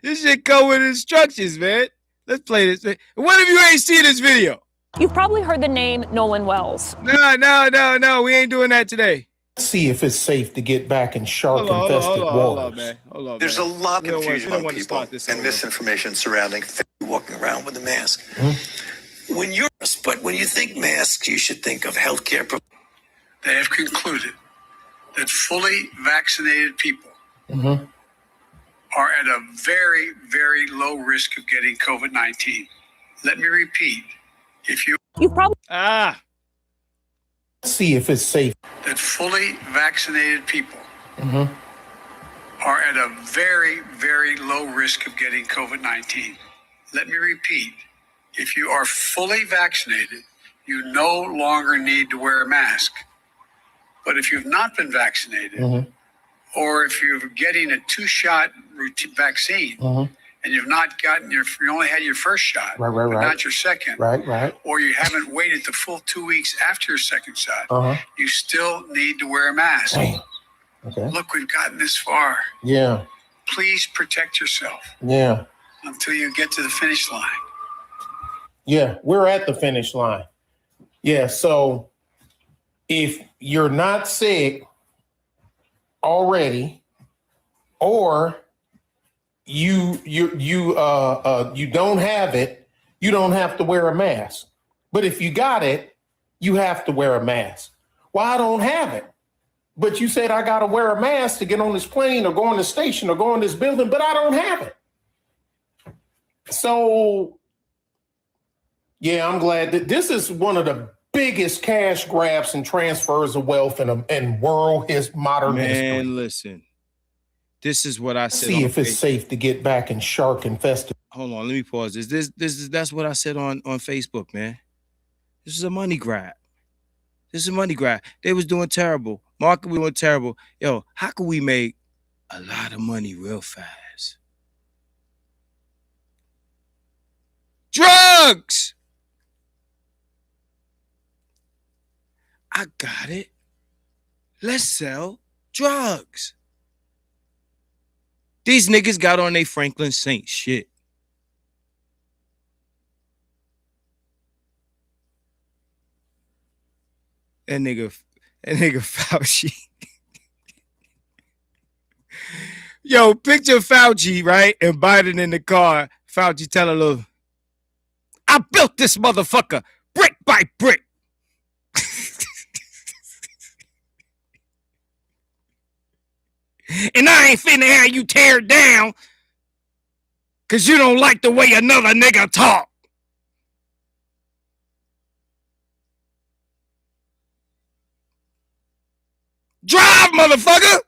This shit come with instructions, man. Let's play this. What if you ain't seen this video? You've probably heard the name Nolan Wells. No. We ain't doing that today. See if it's safe to get back in shark-infested waters. Hold on, There's a lot of confusion among want to people start this and over. misinformation surrounding Walking around with a mask. When you're, but when you think masks, you should think of healthcare. They have concluded that fully vaccinated people are at a very, very low risk of getting COVID-19. Let me repeat. If you probably See if it's safe. that fully vaccinated people are at a very, very low risk of getting COVID-19. Let me repeat. If you are fully vaccinated, you no longer need to wear a mask. But if you've not been vaccinated, or if you're getting a 2-shot vaccine, and you've not gotten you only had your first shot, but not your second, or you haven't waited the full 2 weeks after your second shot, you still need to wear a mask. Okay. Look, we've gotten this far. Yeah. Please protect yourself Yeah. until you get to the finish line. Yeah. We're at the finish line. Yeah. So if you're not sick already, or you don't have it, you don't have to wear a mask. But if you got it, you have to wear a mask. Well, I don't have it. But you said I got to wear a mask to get on this plane or go on the station or go in this building, but I don't have it. So, yeah, I'm glad that this is one of the biggest cash grabs and transfers of wealth in world modern history. Man, listen. This is what I said. See if it's safe to get back in shark infested. Hold on, let me pause this. That's what I said on Facebook, man. This is a money grab. This is a money grab. They was doing terrible. Market was doing terrible. Yo, how can we make a lot of money real fast? Drugs! I got it. Let's sell drugs. These niggas got on their Franklin Saint shit. That nigga Fauci. Yo, picture Fauci, right? And Biden in the car. Fauci telling him, I built this motherfucker brick by brick. And I ain't finna have you tear down because you don't like the way another nigga talk. Drive, motherfucker!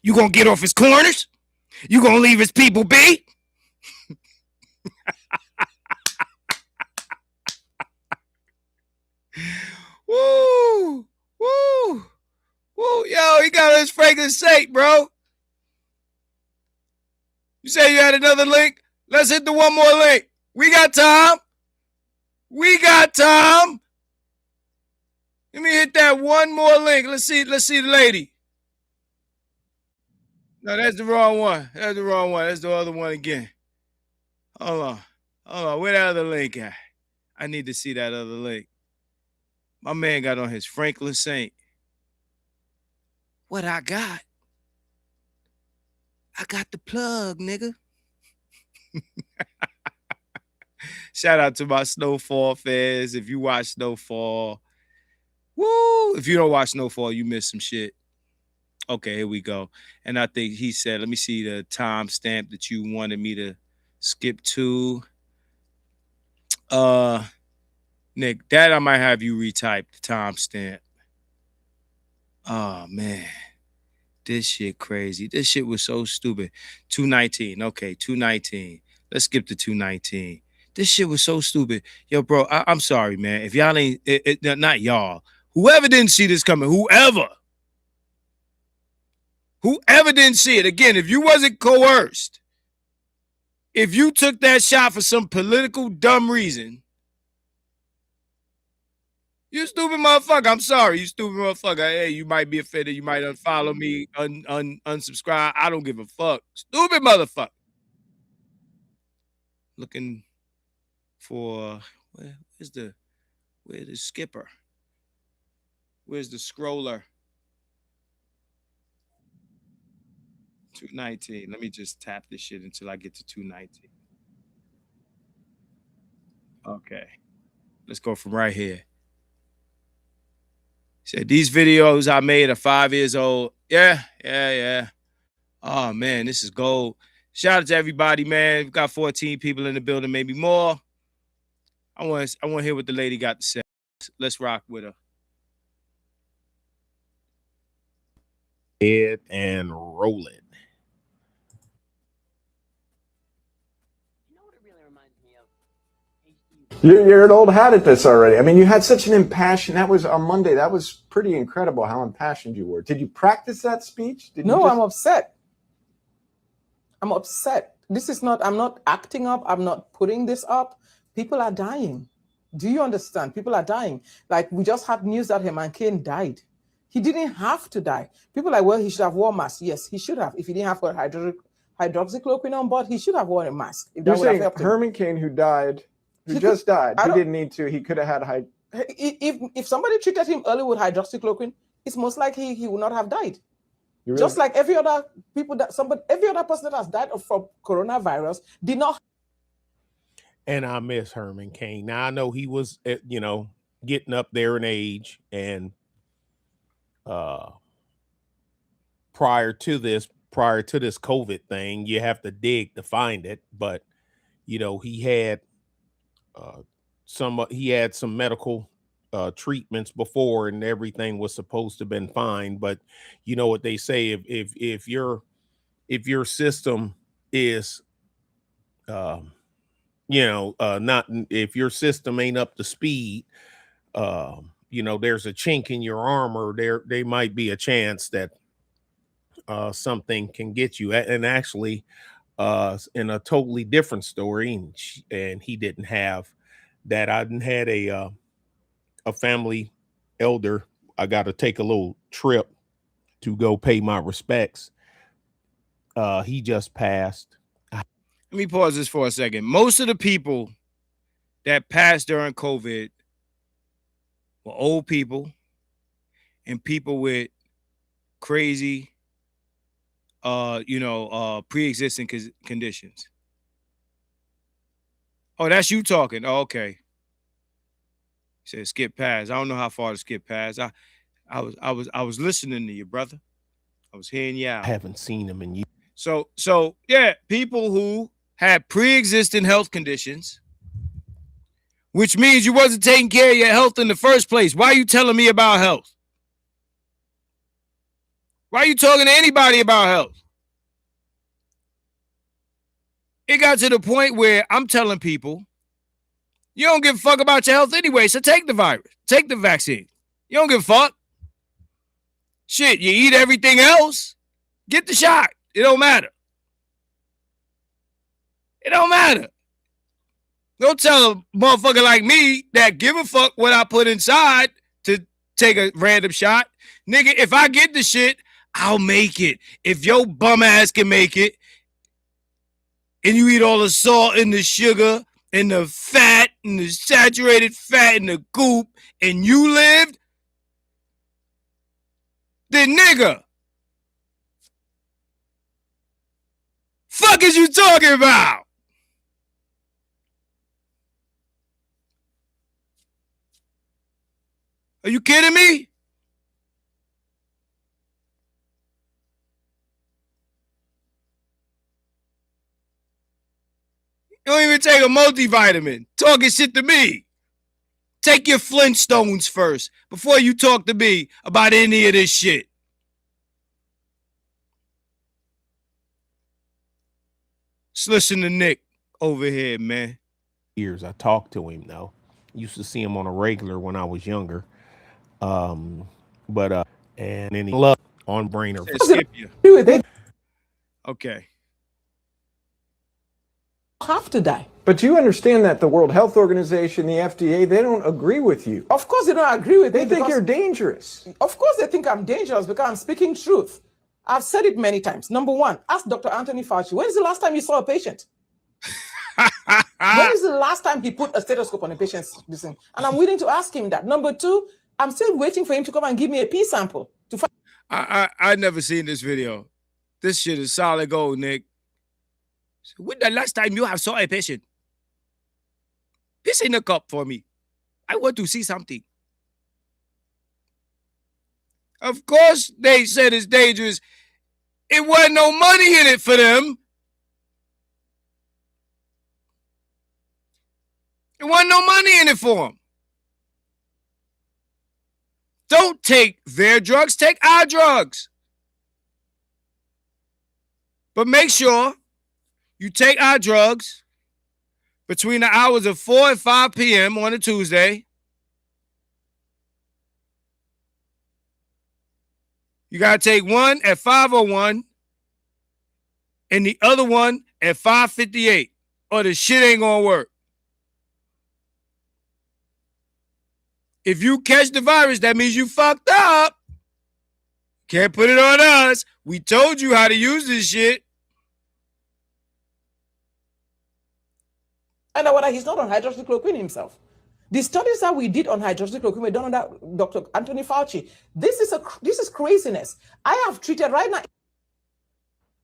You gonna get off his corners? You gonna leave his people be? Woo! Woo! Woo! Yo, he got his Franklin Saint, bro. You say you had another link? Let's hit the one more link. We got time. We got time. Let me hit that one more link. Let's see the lady. No, that's the wrong one. That's the wrong one. That's the other one again. Hold on. Hold on. Where that other link at? I need to see that other link. My man got on his Franklin Saint. What I got? I got the plug, nigga. Shout out to my Snowfall fans. If you watch Snowfall, woo! If you don't watch Snowfall, you missed some shit. Okay, here we go. And I think he said, let me see the timestamp that you wanted me to skip to. Nick, that I might have you retype the timestamp. Oh man. This shit crazy. This shit was so stupid. 219. Okay, 219. Let's skip to 219. This shit was so stupid. Yo, bro, I'm sorry, man. If y'all ain't, not y'all, whoever didn't see this coming, whoever didn't see it, again, if you wasn't coerced, if you took that shot for some political dumb reason, you stupid motherfucker. I'm sorry, you stupid motherfucker. Hey, you might be offended. You might unfollow me, unsubscribe. I don't give a fuck. Stupid motherfucker. Looking for where's the skipper? Where's the scroller? 219. Let me just tap this shit until I get to 219. Okay. Let's go from right here. Said these videos I made are 5 years old. Yeah. Oh man, this is gold. Shout out to everybody, man. We've got 14 people in the building, maybe more. I want to hear what the lady got to say. Let's rock with her. It and roll it. You're an old hat at this already. I mean, you had such an impassioned, that was on Monday. That was pretty incredible how impassioned you were. Did you practice that speech? No, I'm upset. I'm upset. This is not, I'm not acting up. I'm not putting this up. People are dying. Do you understand? People are dying. Like we just had news that Herman Cain died. He didn't have to die. People are like, well, he should have worn a mask. Yes, he should have. If he didn't have hydroxychloroquine on board, he should have worn a mask. If You're saying Herman Cain, who died, who just died, he didn't need to. He could have had if somebody treated him early with hydroxychloroquine, it's most likely he would not have died. Really? Just like every other person that has died from coronavirus did not. And I miss Herman Cain. Now I know he was, getting up there in age, and prior to this COVID thing, you have to dig to find it. But he had some medical treatments before, and everything was supposed to have been fine. But you know what they say, if your system is not, if your system ain't up to speed, there's a chink in your armor, there might be a chance that something can get you. And actually, in a totally different story, and he didn't have that. I had a family elder. I got to take a little trip to go pay my respects. He just passed. Let me pause this for a second. Most of the people that passed during COVID were old people and people with crazy, pre-existing conditions. Oh, that's you talking. Oh, okay. Said skip past. I don't know how far to skip past. I was listening to you, brother. I was hearing you out. I haven't seen him in years. So yeah, people who had pre-existing health conditions, which means you wasn't taking care of your health in the first place. Why are you telling me about health? Why are you talking to anybody about health? It got to the point where I'm telling people, you don't give a fuck about your health anyway, so take the virus. Take the vaccine. You don't give a fuck. Shit, you eat everything else, get the shot. It don't matter. It don't matter. Don't tell a motherfucker like me that give a fuck what I put inside to take a random shot. Nigga, if I get the shit, I'll make it. If your bum ass can make it, and you eat all the salt and the sugar and the fat and the saturated fat and the goop, and you lived, then nigga, fuck is you talking about? Are you kidding me? You don't even take a multivitamin. Talking shit to me. Take your Flintstones first before you talk to me about any of this shit. Just listen to Nick over here, man. Years I talked to him though. Used to see him on a regular when I was younger. And then he loved on Brainer. Skip you. They Okay. have to die. But you understand that the World Health Organization, the FDA, they don't agree with you. Of course, they don't agree with me. They think because- you're dangerous. Of course, they think I'm dangerous because I'm speaking truth. I've said it many times. Number one, ask Dr. Anthony Fauci. When is the last time you saw a patient? When is the last time he put a stethoscope on a patient's listen? And I'm willing to ask him that. Number two, I'm still waiting for him to come and give me a pee sample to find. I never seen this video. This shit is solid gold, Nick. So when the last time you have saw a patient? Piss in a cup for me. I want to see something. Of course they said it's dangerous. It wasn't no money in it for them. It wasn't no money in it for them. Don't take their drugs, take our drugs. But make sure you take our drugs between the hours of 4 and 5 p.m. on a Tuesday. You got to take one at 5:01 and the other one at 5:58, or the shit ain't going to work. If you catch the virus, that means you fucked up. Can't put it on us. We told you how to use this shit. And whether he's not on hydroxychloroquine himself. The studies that we did on hydroxychloroquine were done under Dr. Anthony Fauci. This is craziness. I have treated right now.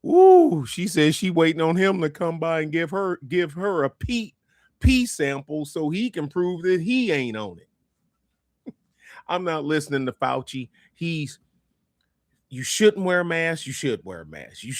Ooh, she says she waiting on him to come by and give her a pee sample so he can prove that he ain't on it. I'm not listening to Fauci. You shouldn't wear a mask. You should wear a mask. You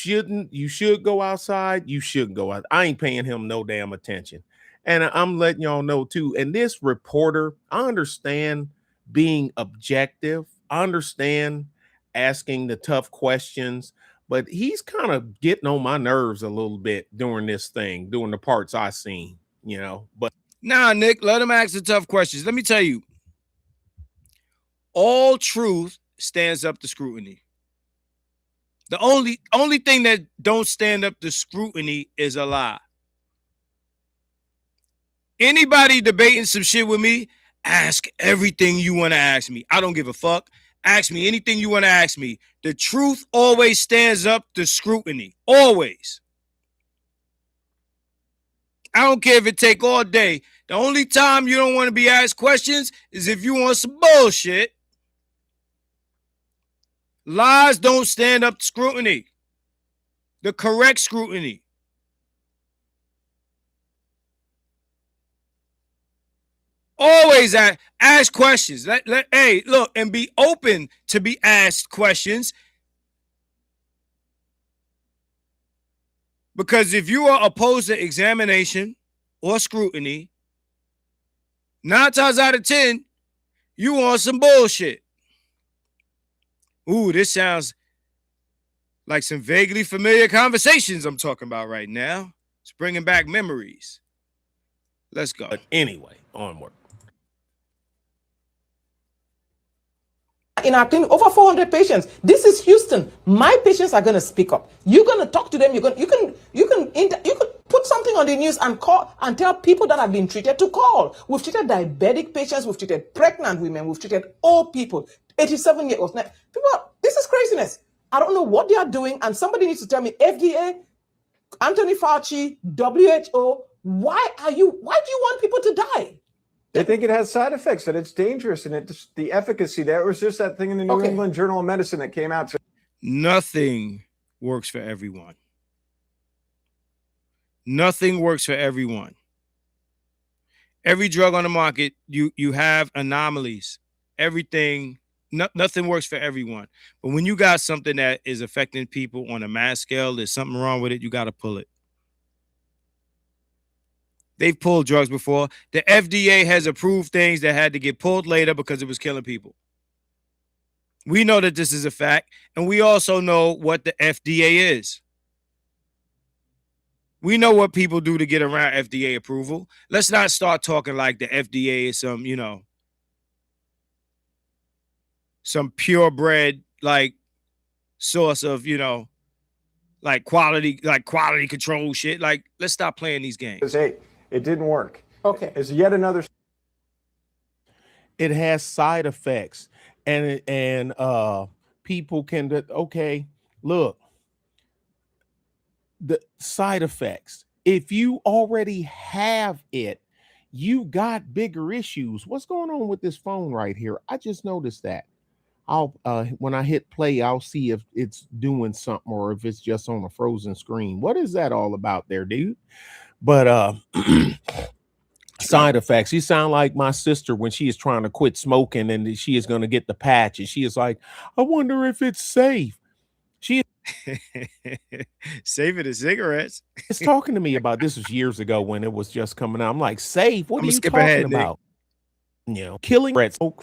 should go outside. You shouldn't go out. I ain't paying him no damn attention. And I'm letting y'all know too. And this reporter, I understand being objective. I understand asking the tough questions, but he's kind of getting on my nerves a little bit during this thing, during the parts I seen, but nah, Nick, let him ask the tough questions. Let me tell you, all truth stands up to scrutiny. The only thing that don't stand up to scrutiny is a lie. Anybody debating some shit with me, ask everything you want to ask me. I don't give a fuck. Ask me anything you want to ask me. The truth always stands up to scrutiny. Always. I don't care if it take all day. The only time you don't want to be asked questions is if you want some bullshit. Lies don't stand up to scrutiny. The correct scrutiny. Always ask questions. Hey, look, and be open to be asked questions. Because if you are opposed to examination or scrutiny, 9 times out of 10, you want some bullshit. Ooh, this sounds like some vaguely familiar conversations I'm talking about right now. It's bringing back memories. Let's go. But anyway, onward. In our clinic, over 400 patients. This is Houston. My patients are going to speak up. You're going to talk to them. You can put something on the news and call and tell people that have been treated to call. We've treated diabetic patients. We've treated pregnant women. We've treated old people, 87-year-olds. People, this is craziness. I don't know what they are doing. And somebody needs to tell me, FDA, Anthony Fauci, WHO, why do you want people to die? They think it has side effects, that it's dangerous, and the efficacy. There was just that thing in the New England Journal of Medicine that came out. Nothing works for everyone. Nothing works for everyone. Every drug on the market, you have anomalies. Everything, nothing works for everyone. But when you got something that is affecting people on a mass scale, there's something wrong with it, you got to pull it. They've pulled drugs before. The FDA has approved things that had to get pulled later because it was killing people. We know that this is a fact, and we also know what the FDA is. We know what people do to get around FDA approval. Let's not start talking like the FDA is some, some purebred, like, source of, like quality control shit. Like, let's stop playing these games. Hey, it didn't work. Okay. It's yet another. It has side effects, and people can, okay, look, the side effects. If you already have it, you got bigger issues. What's going on with this phone right here? I just noticed that. I'll when I hit play, I'll see if it's doing something or if it's just on a frozen screen. What is that all about there, dude? But side effects. You sound like my sister when she is trying to quit smoking and she is going to get the patch, and she is like, I wonder if it's safe. She saving the cigarettes. It's talking to me about this was years ago when it was just coming out. I'm like, safe? What are you talking ahead, about? Killing red smoke.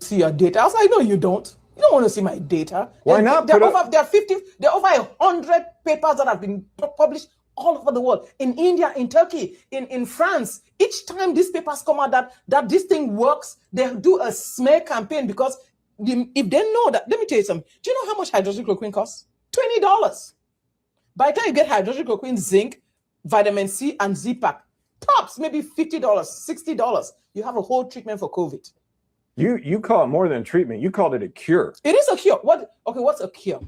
See your data. I was like, no, you don't. You don't want to see my data. Why not? There are over 100 papers that have been published all over the world. In India, in Turkey, in France. Each time these papers come out that this thing works, they do a smear campaign because if they know that, let me tell you something. Do you know how much hydroxychloroquine costs? $20. By the time you get hydroxychloroquine, zinc, vitamin C, and Z-Pack, tops maybe $50, $60. You have a whole treatment for COVID. You call it more than treatment. You called it a cure. It is a cure. What's a cure?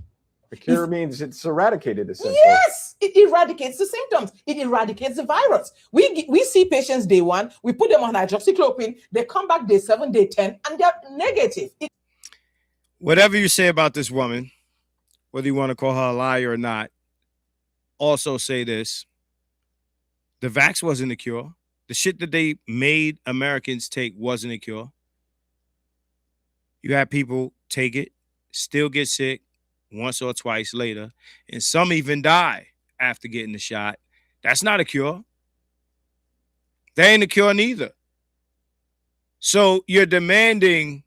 A cure means it's eradicated, essentially. Yes, it eradicates the symptoms. It eradicates the virus. We see patients day 1, we put them on hydroxychloroquine, they come back day 7, day 10, and they're negative. Whatever you say about this woman, whether you want to call her a liar or not, also say this. The vax wasn't a cure. The shit that they made Americans take wasn't a cure. You have people take it, still get sick once or twice later, and some even die after getting the shot. That's not a cure. That ain't a cure neither. So you're demanding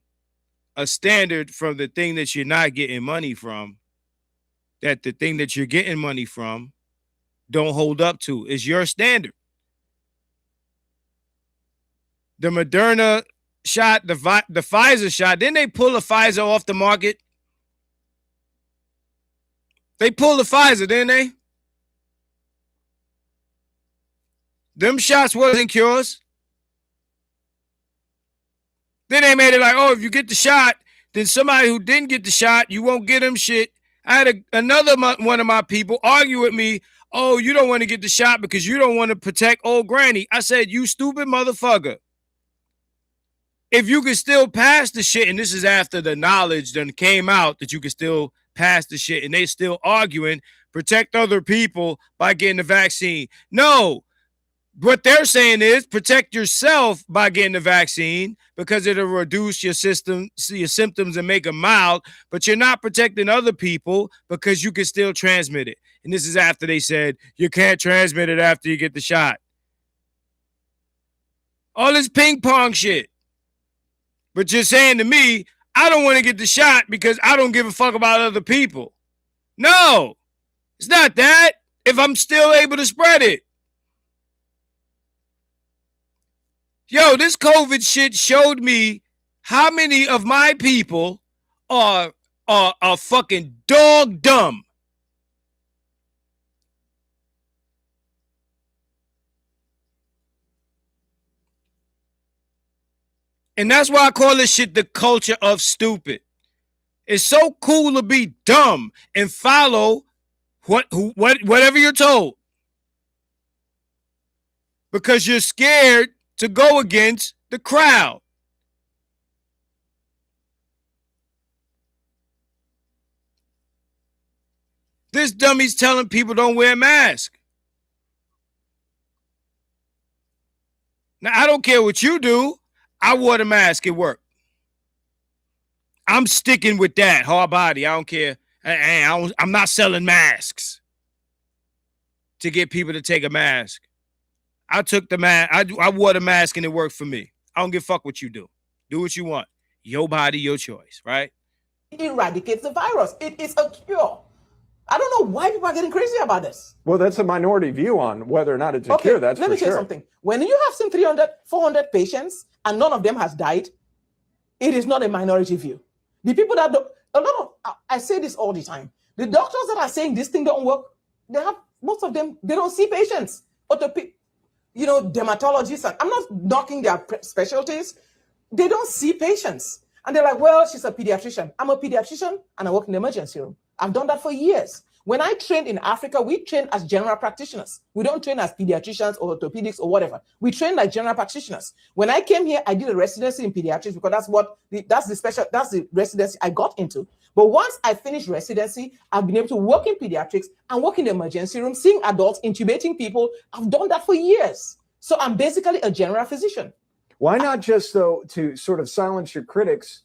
a standard from the thing that you're not getting money from, that the thing that you're getting money from don't hold up to. Is your standard. The Moderna shot, the Pfizer shot, didn't they pull the Pfizer off the market? They pulled the Pfizer, didn't they? Them shots wasn't cures. Then they made it like, oh, if you get the shot, then somebody who didn't get the shot, you won't get them shit. I had another one of my people argue with me, oh, you don't want to get the shot because you don't want to protect old granny. I said, you stupid motherfucker. If you can still pass the shit, and this is after the knowledge then came out that you can still pass the shit, and they still arguing, protect other people by getting the vaccine. No, what they're saying is protect yourself by getting the vaccine because it'll reduce your symptoms and make them mild, but you're not protecting other people because you can still transmit it. And this is after they said you can't transmit it after you get the shot. All this ping pong shit. But you're saying to me, I don't want to get the shot because I don't give a fuck about other people. No, it's not that. If I'm still able to spread it. Yo, this COVID shit showed me how many of my people are fucking dog dumb. And that's why I call this shit the culture of stupid. It's so cool to be dumb and follow whatever you're told because you're scared to go against the crowd. This dummy's telling people don't wear a mask. Now, I don't care what you do. I wore the mask at work. I'm sticking with that hard body. I don't care. I'm not selling masks to get people to take a mask. I took the mask. I wore the mask and it worked for me. I don't give a fuck what you do. Do what you want. Your body, your choice, right? It eradicates the virus. It is a cure. I don't know why people are getting crazy about this. Well, that's a minority view on whether or not it's a cure. That's let me tell you something. When you have seen 300, 400 patients and none of them has died, it is not a minority view. The people that do, a lot of, I say this all the time. The doctors that are saying this thing don't work, they have, most of them, they don't see patients. Dermatologists, I'm not knocking their specialties. They don't see patients. And they're like, well, she's a pediatrician. I'm a pediatrician and I work in the emergency room. I've done that for years. When I trained in Africa, we train as general practitioners. We don't train as pediatricians or orthopedics or whatever. We train like general practitioners. When I came here, I did a residency in pediatrics because that's the residency I got into. But once I finished residency, I've been able to work in pediatrics and work in the emergency room, seeing adults, intubating people. I've done that for years. So I'm basically a general physician. Why not just, though, to sort of silence your critics,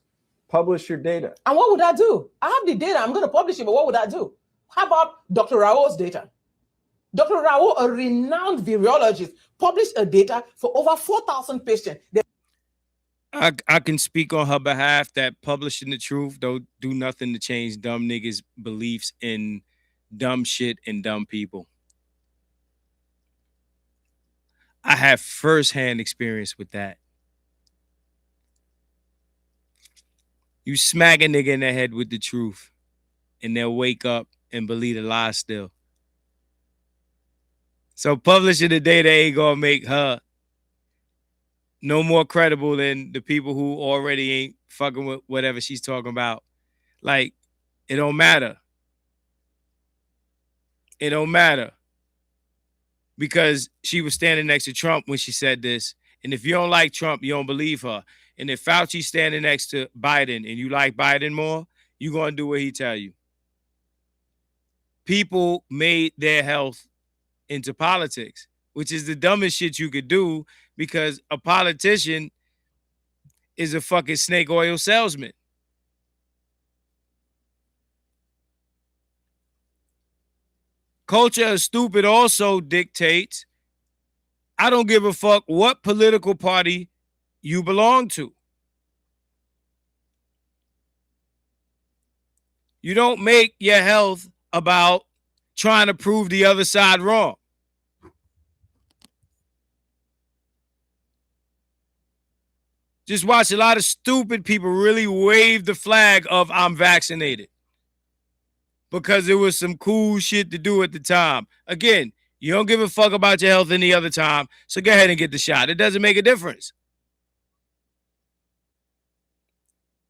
publish your data? And what would I do? I have the data. I'm going to publish it, but what would I do? How about Dr. Rao's data? Dr. Rao, a renowned virologist, published a data for over 4,000 patients. I can speak on her behalf that publishing the truth don't do nothing to change dumb niggas' beliefs in dumb shit and dumb people. I have firsthand experience with that. You smack a nigga in the head with the truth and they'll wake up and believe the lie still. So publishing the data ain't gonna make her no more credible than the people who already ain't fucking with whatever she's talking about. Like, it don't matter. It don't matter. Because she was standing next to Trump when she said this. And if you don't like Trump, you don't believe her. And if Fauci's standing next to Biden and you like Biden more, you're going to do what he tell you. People made their health into politics, which is the dumbest shit you could do because a politician is a fucking snake oil salesman. Culture is stupid also dictates, I don't give a fuck what political party you belong to. You don't make your health about trying to prove the other side wrong. Just watch a lot of stupid people really wave the flag of I'm vaccinated because it was some cool shit to do at the time. Again, you don't give a fuck about your health any other time, so go ahead and get the shot. It doesn't make a difference.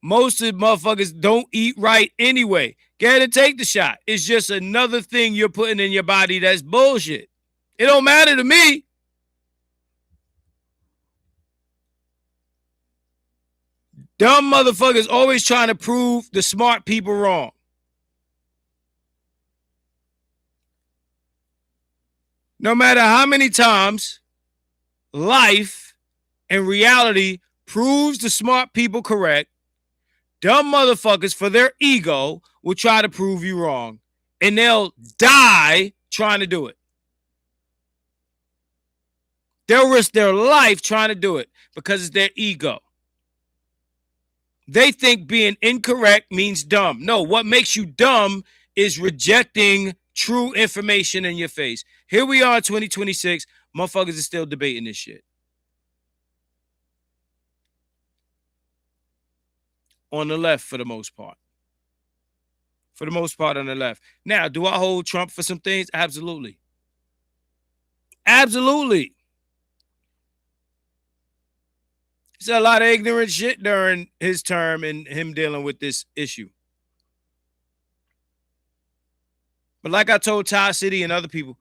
Most of the motherfuckers don't eat right anyway. Go ahead and take the shot. It's just another thing you're putting in your body that's bullshit. It don't matter to me. Dumb motherfuckers always trying to prove the smart people wrong. No matter how many times life and reality proves the smart people correct, dumb motherfuckers for their ego will try to prove you wrong. And they'll die trying to do it. They'll risk their life trying to do it because it's their ego. They think being incorrect means dumb. No, what makes you dumb is rejecting true information in your face. Here we are in 2026. Motherfuckers are still debating this shit. On the left for the most part. For the most part on the left. Now, do I hold Trump for some things? Absolutely. Absolutely. He said a lot of ignorant shit during his term and him dealing with this issue. But like I told Ty City and other people,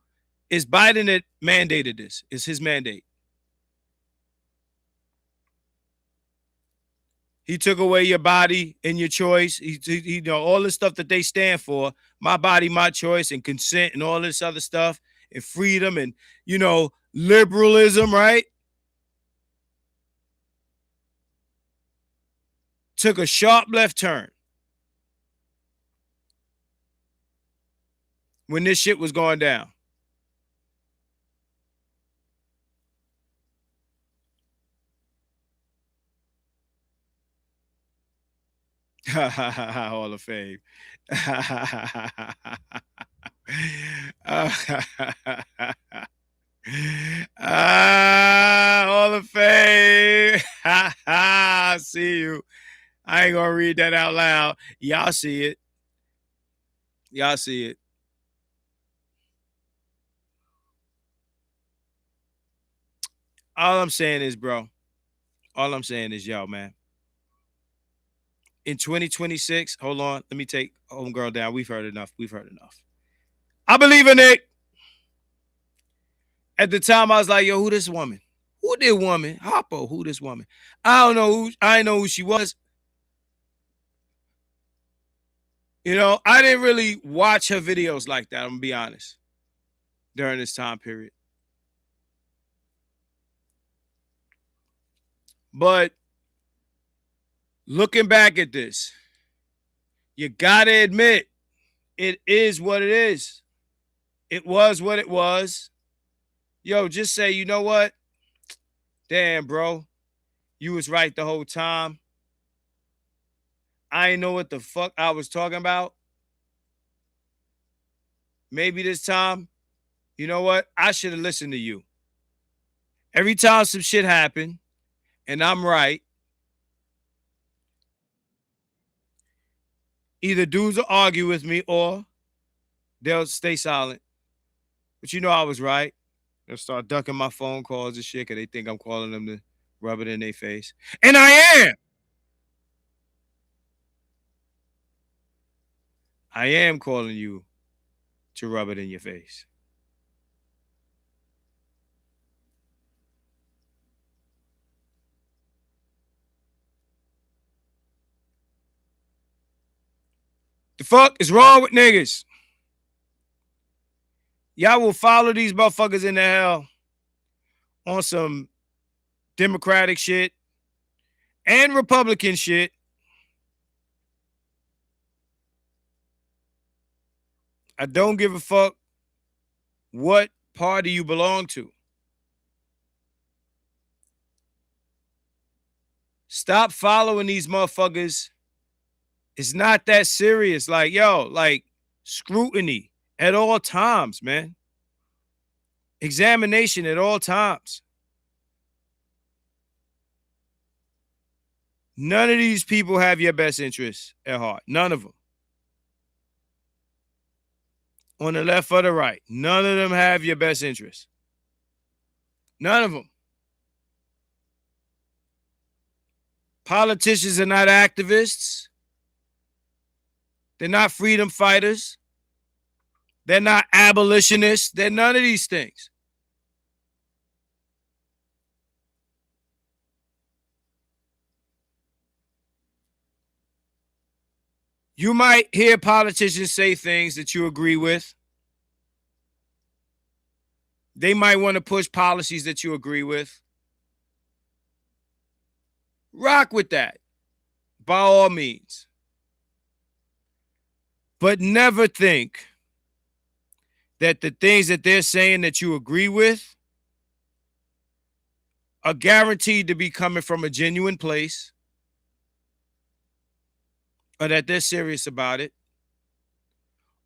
it's Biden that mandated this. It's his mandate. He took away your body and your choice. He you know, all the stuff that they stand for, my body, my choice, and consent and all this other stuff, and freedom and, you know, liberalism, right? Took a sharp left turn when this shit was going down. Hall of Fame. Hall of Fame. I see you. I ain't gonna read that out loud. Y'all see it. Y'all see it. All I'm saying is, bro, all I'm saying is, yo, man, in 2026, hold on, let me take homegirl down. We've heard enough. We've heard enough. I believe in it. At the time, I was like, yo, who this woman? Who this woman? Hoppo, who this woman? I don't know who, I didn't know who she was. You know, I didn't really watch her videos like that, I'm gonna be honest, during this time period. But looking back at this, you gotta admit, it is what it is. It was what it was. Yo, just say, you know what? Damn, bro. You was right the whole time. I ain't know what the fuck I was talking about. Maybe this time, you know what? I should have listened to you. Every time some shit happened and I'm right, either dudes will argue with me or they'll stay silent. But you know I was right. They'll start ducking my phone calls and shit because they think I'm calling them to rub it in their face. And I am. I am calling you to rub it in your face. The fuck is wrong with niggas? Y'all will follow these motherfuckers into hell on some Democratic shit and Republican shit. I don't give a fuck what party you belong to. Stop following these motherfuckers. It's not that serious. Like, yo, like scrutiny at all times, man. Examination at all times. None of these people have your best interests at heart. None of them. On the left or the right. None of them have your best interests. None of them. Politicians are not activists. They're not freedom fighters. They're not abolitionists. They're none of these things. You might hear politicians say things that you agree with. They might want to push policies that you agree with. Rock with that, by all means. But never think that the things that they're saying that you agree with are guaranteed to be coming from a genuine place or that they're serious about it.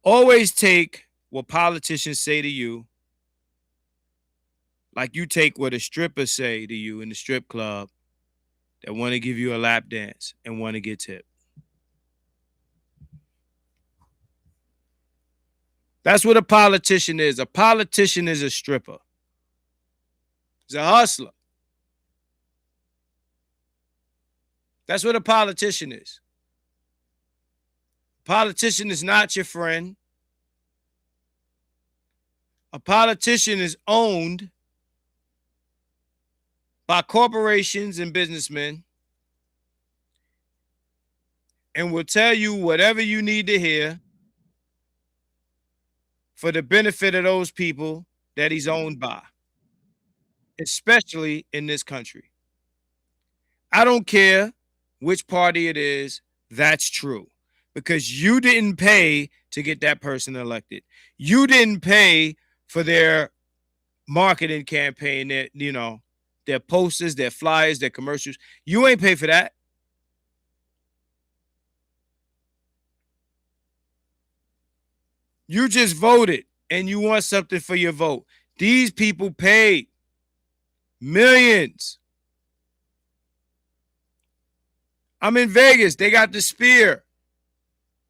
Always take what politicians say to you like you take what a stripper say to you in the strip club that want to give you a lap dance and want to get tipped. That's what a politician is. A politician is a stripper. He's a hustler. That's what a politician is. Politician is not your friend. A politician is owned by corporations and businessmen and will tell you whatever you need to hear for the benefit of those people that he's owned by, especially in this country. I don't care which party it is, that's true. Because you didn't pay to get that person elected. You didn't pay for their marketing campaign, their posters, their flyers, their commercials. You ain't pay for that. You just voted and you want something for your vote. These people paid millions. I'm in Vegas. They got the Sphere.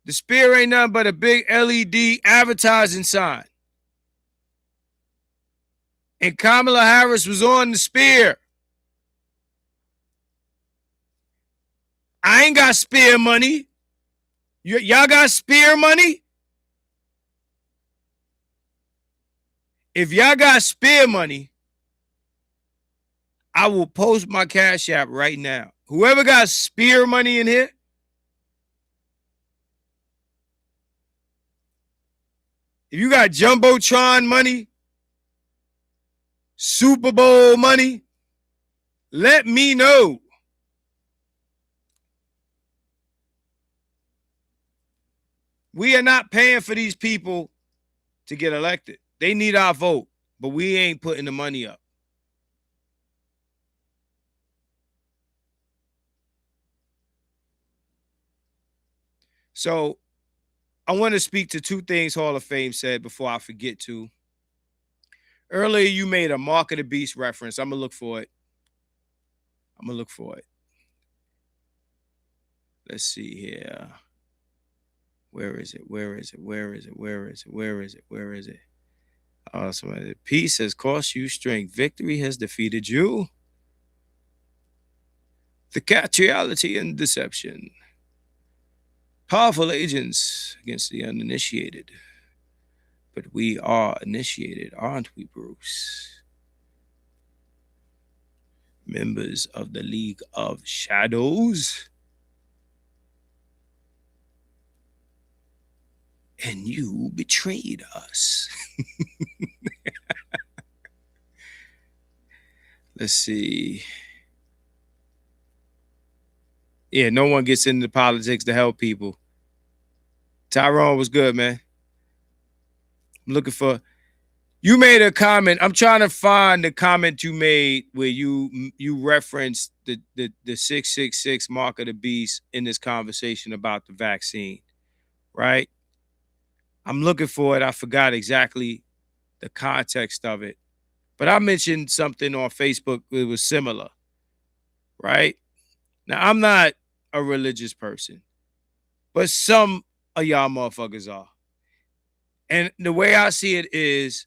The Sphere ain't nothing but a big LED advertising sign. And Kamala Harris was on the Sphere. I ain't got Sphere money. Y'all got Sphere money? If y'all got Sphere money, I will post my Cash App right now. Whoever got Sphere money in here, if you got Jumbotron money, Super Bowl money, let me know. We are not paying for these people to get elected. They need our vote, but we ain't putting the money up. So I want to speak to two things Hall of Fame said before I forget to. Earlier, you made a Mark of the Beast reference. I'm going to look for it. Let's see here. Where is it? Somebody, peace has cost you strength. Victory has defeated you. The catch reality and deception. Powerful agents against the uninitiated. But we are initiated, aren't we, Bruce? Members of the League of Shadows. And you betrayed us. Let's see. Yeah, no one gets into politics to help people. Tyrone was good, man. I'm looking for. You made a comment. I'm trying to find the comment you made where you referenced the 666 mark of the beast in this conversation about the vaccine, right? I'm looking for it. I forgot exactly the context of it. But I mentioned something on Facebook that was similar, right? Now, I'm not a religious person, but some of y'all motherfuckers are. And the way I see it is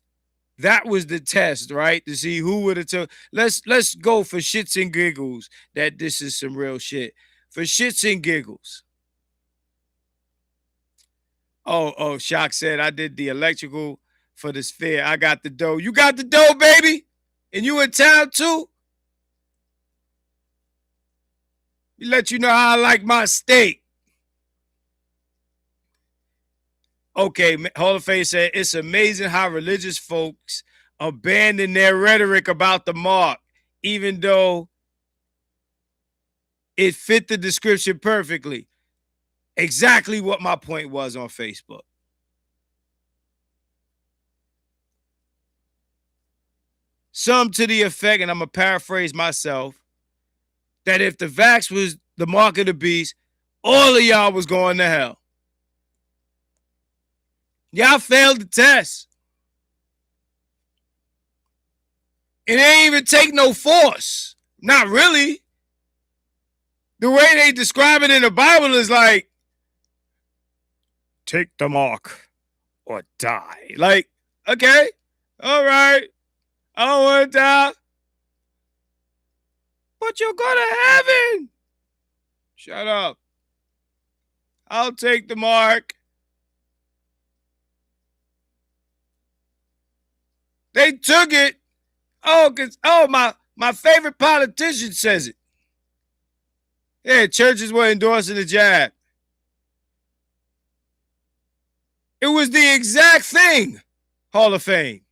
that was the test, right? To see who would have took. Let's go for shits and giggles that this is some real shit. For shits and giggles. Oh, Shock said I did the electrical for the Sphere. I got the dough. You got the dough, baby? And you in town too? Let you know how I like my steak. Okay, Hall of Fame said, it's amazing how religious folks abandon their rhetoric about the mark, even though it fit the description perfectly. Exactly what my point was on Facebook. Some to the effect, and I'm going to paraphrase myself, that if the vax was the mark of the beast, all of y'all was going to hell. Y'all failed the test. It ain't even take no force. Not really. The way they describe it in the Bible is like, take the mark or die. Like, okay, all right. I don't want to die. But you're going to heaven. Shut up. I'll take the mark. They took it. My favorite politician says it. Yeah, churches were endorsing the jab. It was the exact thing, Hall of Fame.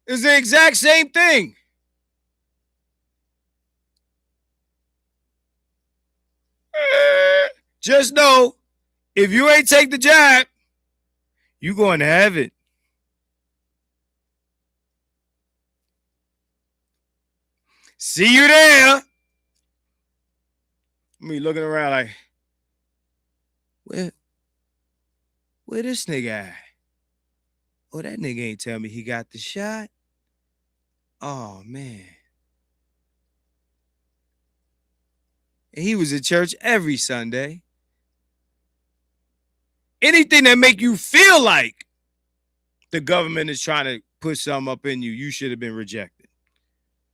It was the exact same thing. Just know, if you ain't take the jab, you going to heaven. See you there. Me looking around like, where this nigga at? Oh, that nigga ain't tell me he got the shot. Oh, man. And he was at church every Sunday. Anything that make you feel like the government is trying to put something up in you, you should have been rejected.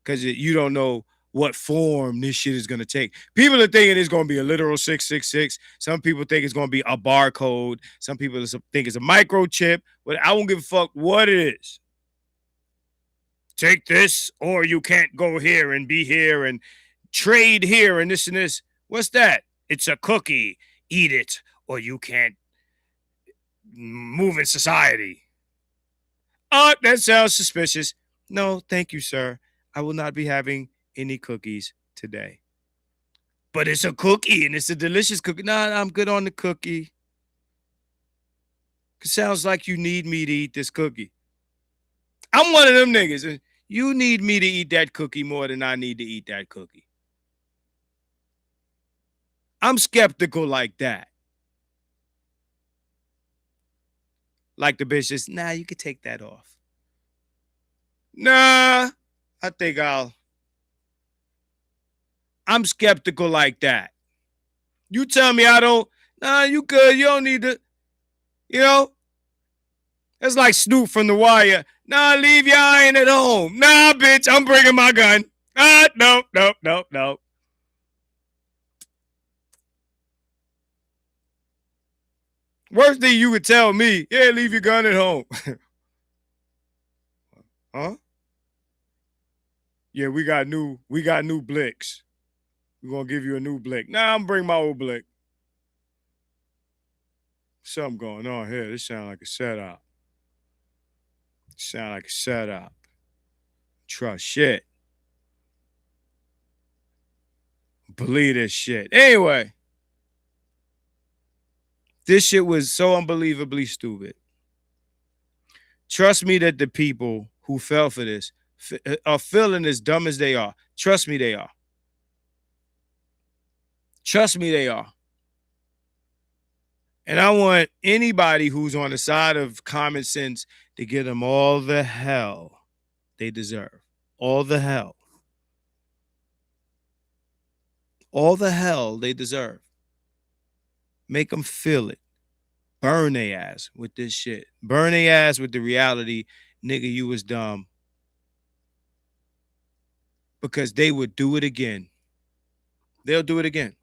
Because you don't know what form this shit is going to take. People are thinking it's going to be a literal 666. Some people think it's going to be a barcode. Some people think it's a microchip. But I won't give a fuck what it is. Take this, or you can't go here and be here and trade here and this and this. What's that? It's a cookie. Eat it, or you can't move in society. Oh, that sounds suspicious. No, thank you, sir. I will not be having any cookies today. But it's a cookie, and it's a delicious cookie. Nah, I'm good on the cookie. It sounds like you need me to eat this cookie. I'm one of them niggas. You need me to eat that cookie more than I need to eat that cookie. I'm skeptical like that. Like the bitch is, nah, you could take that off. Nah, I think I'm skeptical like that. You tell me I don't, nah, you good. You don't need to, It's like Snoop from The Wire. Nah, leave your iron at home. Nah, bitch, I'm bringing my gun. No. Worst thing you could tell me, yeah, leave your gun at home. Huh? Yeah, we got new blicks. We're gonna give you a new blick. Nah, I'm bring my old blick. Something going on here. This sound like a setup. Trust shit. Believe this shit. Anyway, this shit was so unbelievably stupid. Trust me that the people who fell for this are feeling as dumb as they are. Trust me, they are. Trust me, they are. And I want anybody who's on the side of common sense to give them all the hell they deserve. All the hell. All the hell they deserve. Make them feel it. Burn their ass with this shit. Burn their ass with the reality, nigga, you was dumb. Because they would do it again. They'll do it again.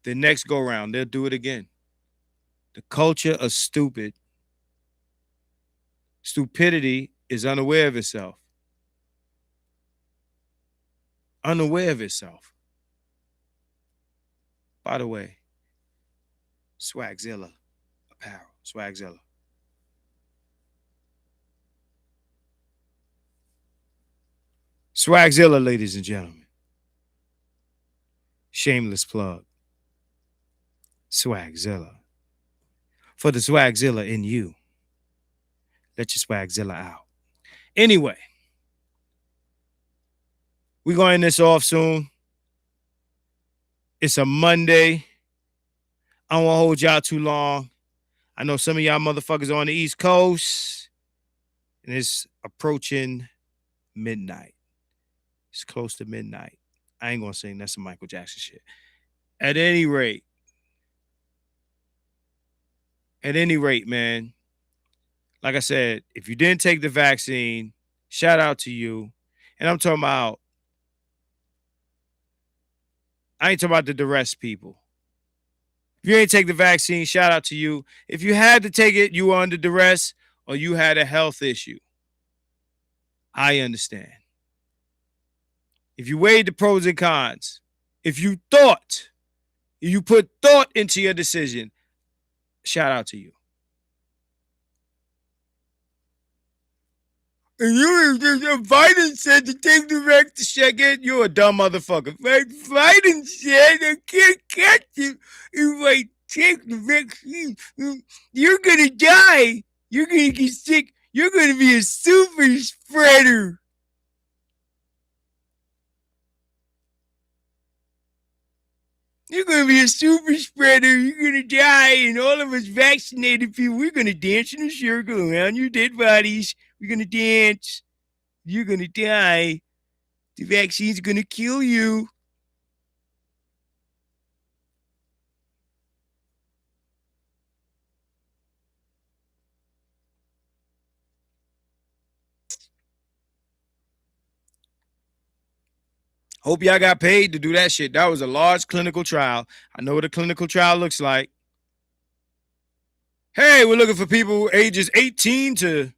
The next go round, they'll do it again. The culture of stupidity is unaware of itself. Unaware of itself. By the way, Swagzilla apparel. Swagzilla. Swagzilla, ladies and gentlemen. Shameless plug. Swagzilla. For the Swagzilla in you. Let your Swagzilla out. Anyway, we're going to end this off soon. It's a Monday. I don't want to hold y'all too long. I know some of y'all motherfuckers are on the East Coast. And it's approaching midnight. It's close to midnight. I ain't going to sing. That's some Michael Jackson shit. At any rate, man, like I said, if you didn't take the vaccine, shout out to you. And I'm talking about, I ain't talking about the duress people. If you ain't take the vaccine, shout out to you. If you had to take it, you were under duress or you had a health issue. I understand. If you weighed the pros and cons, if you thought, you put thought into your decision, shout out to you. And Biden said to take the vaccine. You're a dumb motherfucker. Biden said I can't catch you if I take the vaccine. You're gonna die. You're gonna get sick. You're gonna be a super spreader. You're gonna be a super spreader. You're gonna die, and all of us vaccinated people, we're gonna dance in a circle around your dead bodies. We're gonna dance. You're gonna die. The vaccine's gonna kill you. Hope y'all got paid to do that shit. That was a large clinical trial. I know what a clinical trial looks like. Hey, we're looking for people ages 18 to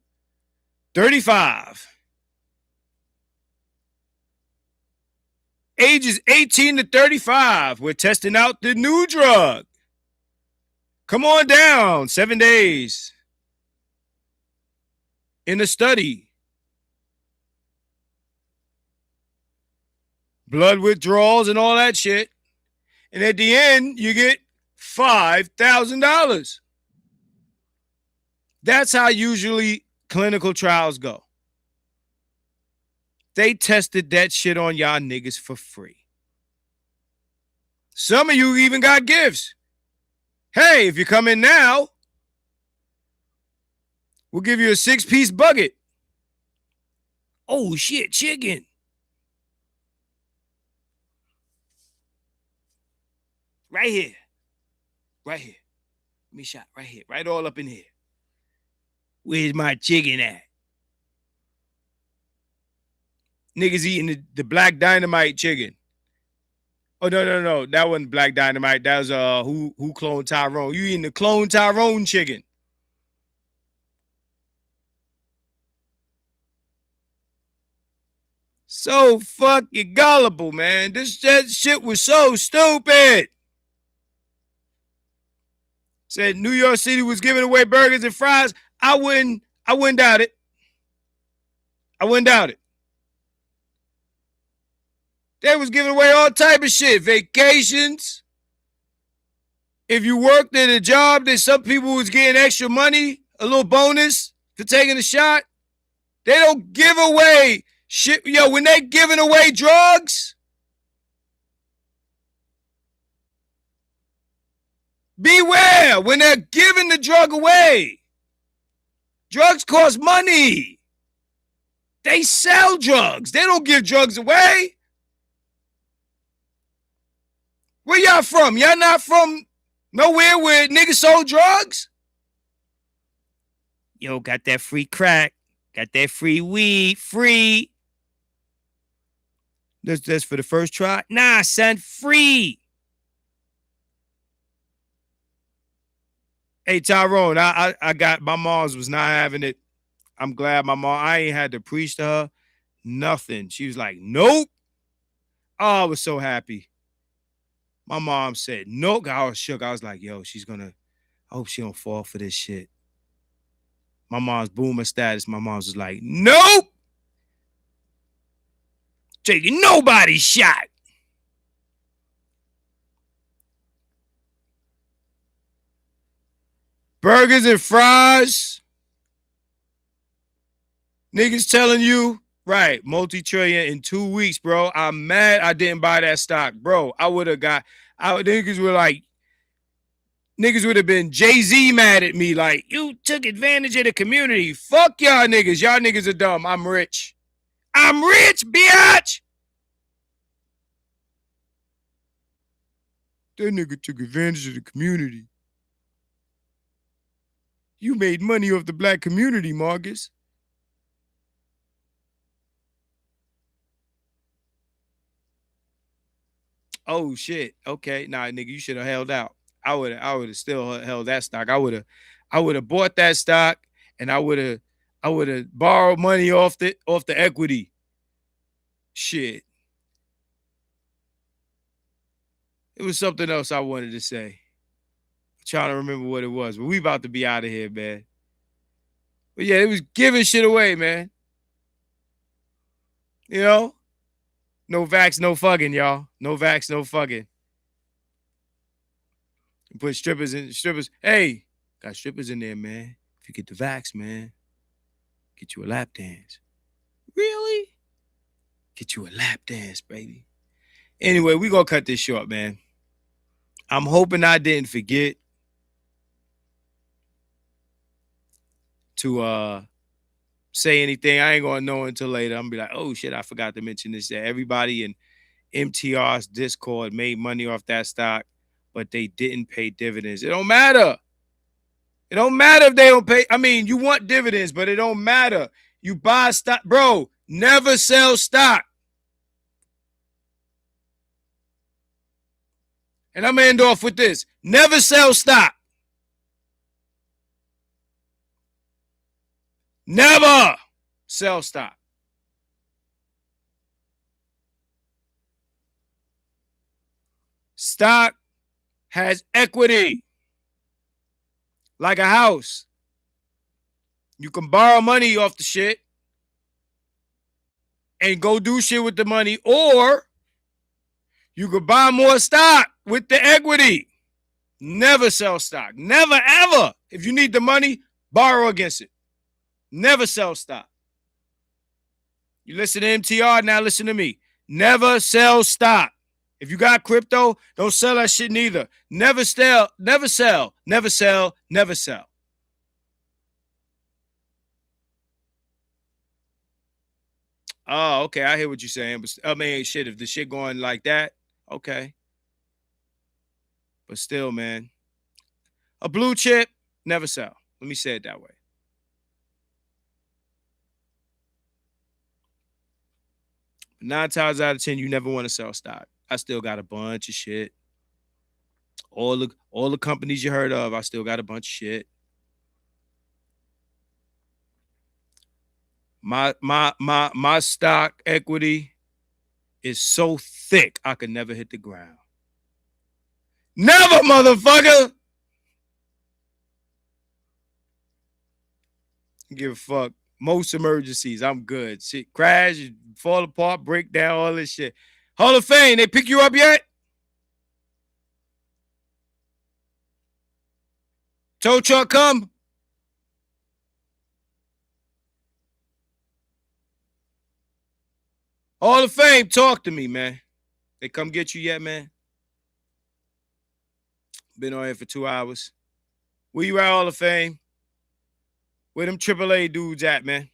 35. Ages 18 to 35. We're testing out the new drug. Come on down. 7 days. In a study. Blood withdrawals and all that shit. And at the end, you get $5,000. That's how usually clinical trials go. They tested that shit on y'all niggas for free. Some of you even got gifts. Hey, if you come in now, we'll give you a 6-piece bucket. Oh, shit, chicken. Right here. Right here. Let me shot right here. Right all up in here. Where's my chicken at? Niggas eating the Black Dynamite chicken. Oh, no. That wasn't Black Dynamite. That was who cloned Tyrone. You eating the clone Tyrone chicken. So fucking gullible, man. That shit was so stupid. Said New York City was giving away burgers and fries. I wouldn't doubt it. I wouldn't doubt it. They was giving away all type of shit. Vacations. If you worked at a job that some people was getting extra money, a little bonus for taking a shot. They don't give away shit. Yo, when they giving away drugs, beware when they're giving the drug away. Drugs cost money. They sell drugs. They don't give drugs away. Where y'all from? Y'all not from nowhere where niggas sold drugs? Yo, got that free crack. Got that free weed. Free. That's for the first try? Nah, son, free. Hey, Tyrone, I got, my mom's was not having it. I'm glad my mom, I ain't had to preach to her. Nothing. She was like, nope. Oh, I was so happy. My mom said, nope. I was shook. I was like, yo, I hope she don't fall for this shit. My mom's boomer status. My mom's was like, nope. Taking nobody's shot. Burgers and fries. Niggas telling you, right, multi-trillion in 2 weeks, bro. I'm mad I didn't buy that stock, bro. Niggas would have been Jay-Z mad at me, like, you took advantage of the community. Fuck y'all niggas. Y'all niggas are dumb. I'm rich. I'm rich, bitch. That nigga took advantage of the community. You made money off the black community, Marcus. Oh, shit. Okay. Nah, nigga, you should have held out. I would have still held that stock. I would have bought that stock, and I would have borrowed money off the equity. Shit. It was something else I wanted to say. I'm trying to remember what it was, but we about to be out of here, man. But yeah, it was giving shit away, man. You know? No vax, no fucking, y'all. No vax, no fucking. Put strippers. Hey, got strippers in there, man. If you get the vax, man, get you a lap dance. Really? Get you a lap dance, baby. Anyway, we gonna cut this short, man. I'm hoping I didn't forget to say anything. I ain't gonna know until later. I'm gonna be like, oh shit, I forgot to mention this. That everybody in MTR's Discord made money off that stock, but they didn't pay dividends. It don't matter. It don't matter if they don't pay. I mean, you want dividends, but it don't matter. You buy stock, bro. Never sell stock. And I'm gonna end off with this. Never sell stock. Never sell stock. Stock has equity. Like a house. You can borrow money off the shit and go do shit with the money, or you could buy more stock with the equity. Never sell stock. Never, ever. If you need the money, borrow against it. Never sell stock. You listen to MTR, now listen to me. Never sell stock. If you got crypto, don't sell that shit neither. Never sell, never sell, never sell, never sell. Oh, okay. I hear what you're saying. But I mean, shit, if the shit going like that, okay. But still, man, a blue chip, never sell. Let me say it that way. But 9 times out of 10, you never want to sell stock. I still got a bunch of shit. All the companies you heard of, I still got a bunch of shit. My stock equity is so thick I could never hit the ground. Never, motherfucker. Give a fuck. Most emergencies, I'm good. Shit, crash, fall apart, break down, all this shit. Hall of Fame, they pick you up yet? Tow truck come? Hall of Fame, talk to me, man. They come get you yet, man? Been on here for 2 hours. Where you at, Hall of Fame? Where them AAA dudes at, man?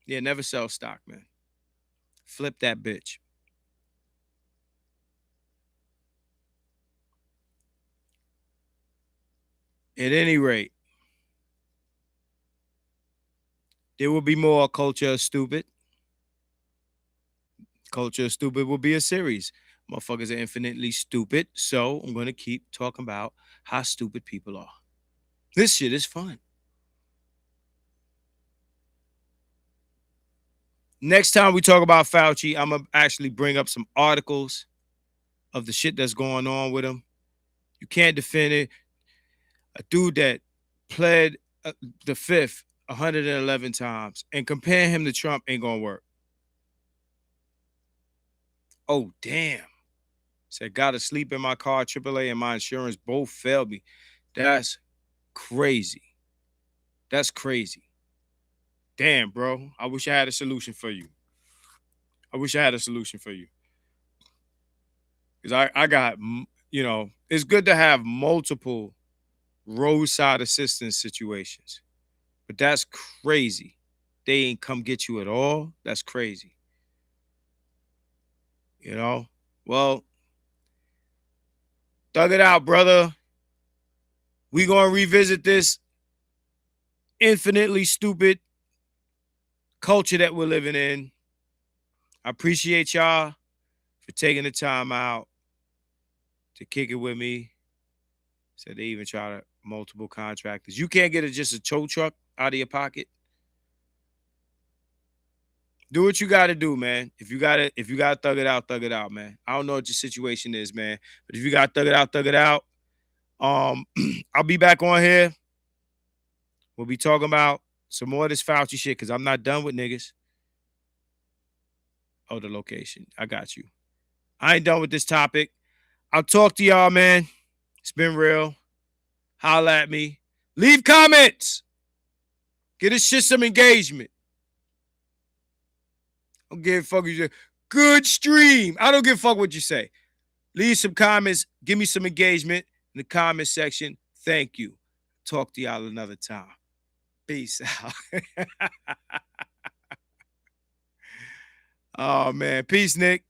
Yeah, never sell stock, man. Flip that bitch. At any rate, there will be more Culture of Stupid. Culture of Stupid will be a series. Motherfuckers are infinitely stupid, so I'm going to keep talking about how stupid people are. This shit is fun. Next time we talk about Fauci, I'm going to actually bring up some articles of the shit that's going on with him. You can't defend it. A dude that pled the fifth 111 times and compare him to Trump ain't going to work. Oh, damn. Said, got to sleep in my car, AAA and my insurance both failed me. That's crazy. That's crazy. Damn, bro. I wish I had a solution for you. Because I got, you know, it's good to have multiple roadside assistance situations. But that's crazy. They ain't come get you at all. That's crazy. You know? Well, thug it out, brother. We gonna revisit this infinitely stupid culture that we're living in. I appreciate y'all for taking the time out. to kick it with me. Said they even try to multiple contractors. You can't get just a tow truck out of your pocket. Do what you got to do, man. If you got to thug it out, man. I don't know what your situation is, man. But if you got to thug it out. I'll be back on here. We'll be talking about some more of this Fauci shit because I'm not done with niggas. Oh, the location. I got you. I ain't done with this topic. I'll talk to y'all, man. It's been real. Holla at me. Leave comments. Get this shit some engagement. I don't give a fuck what you say. Good stream. I don't give a fuck what you say. Leave some comments. Give me some engagement in the comment section. Thank you. Talk to y'all another time. Peace out. Oh, man. Peace, Nick.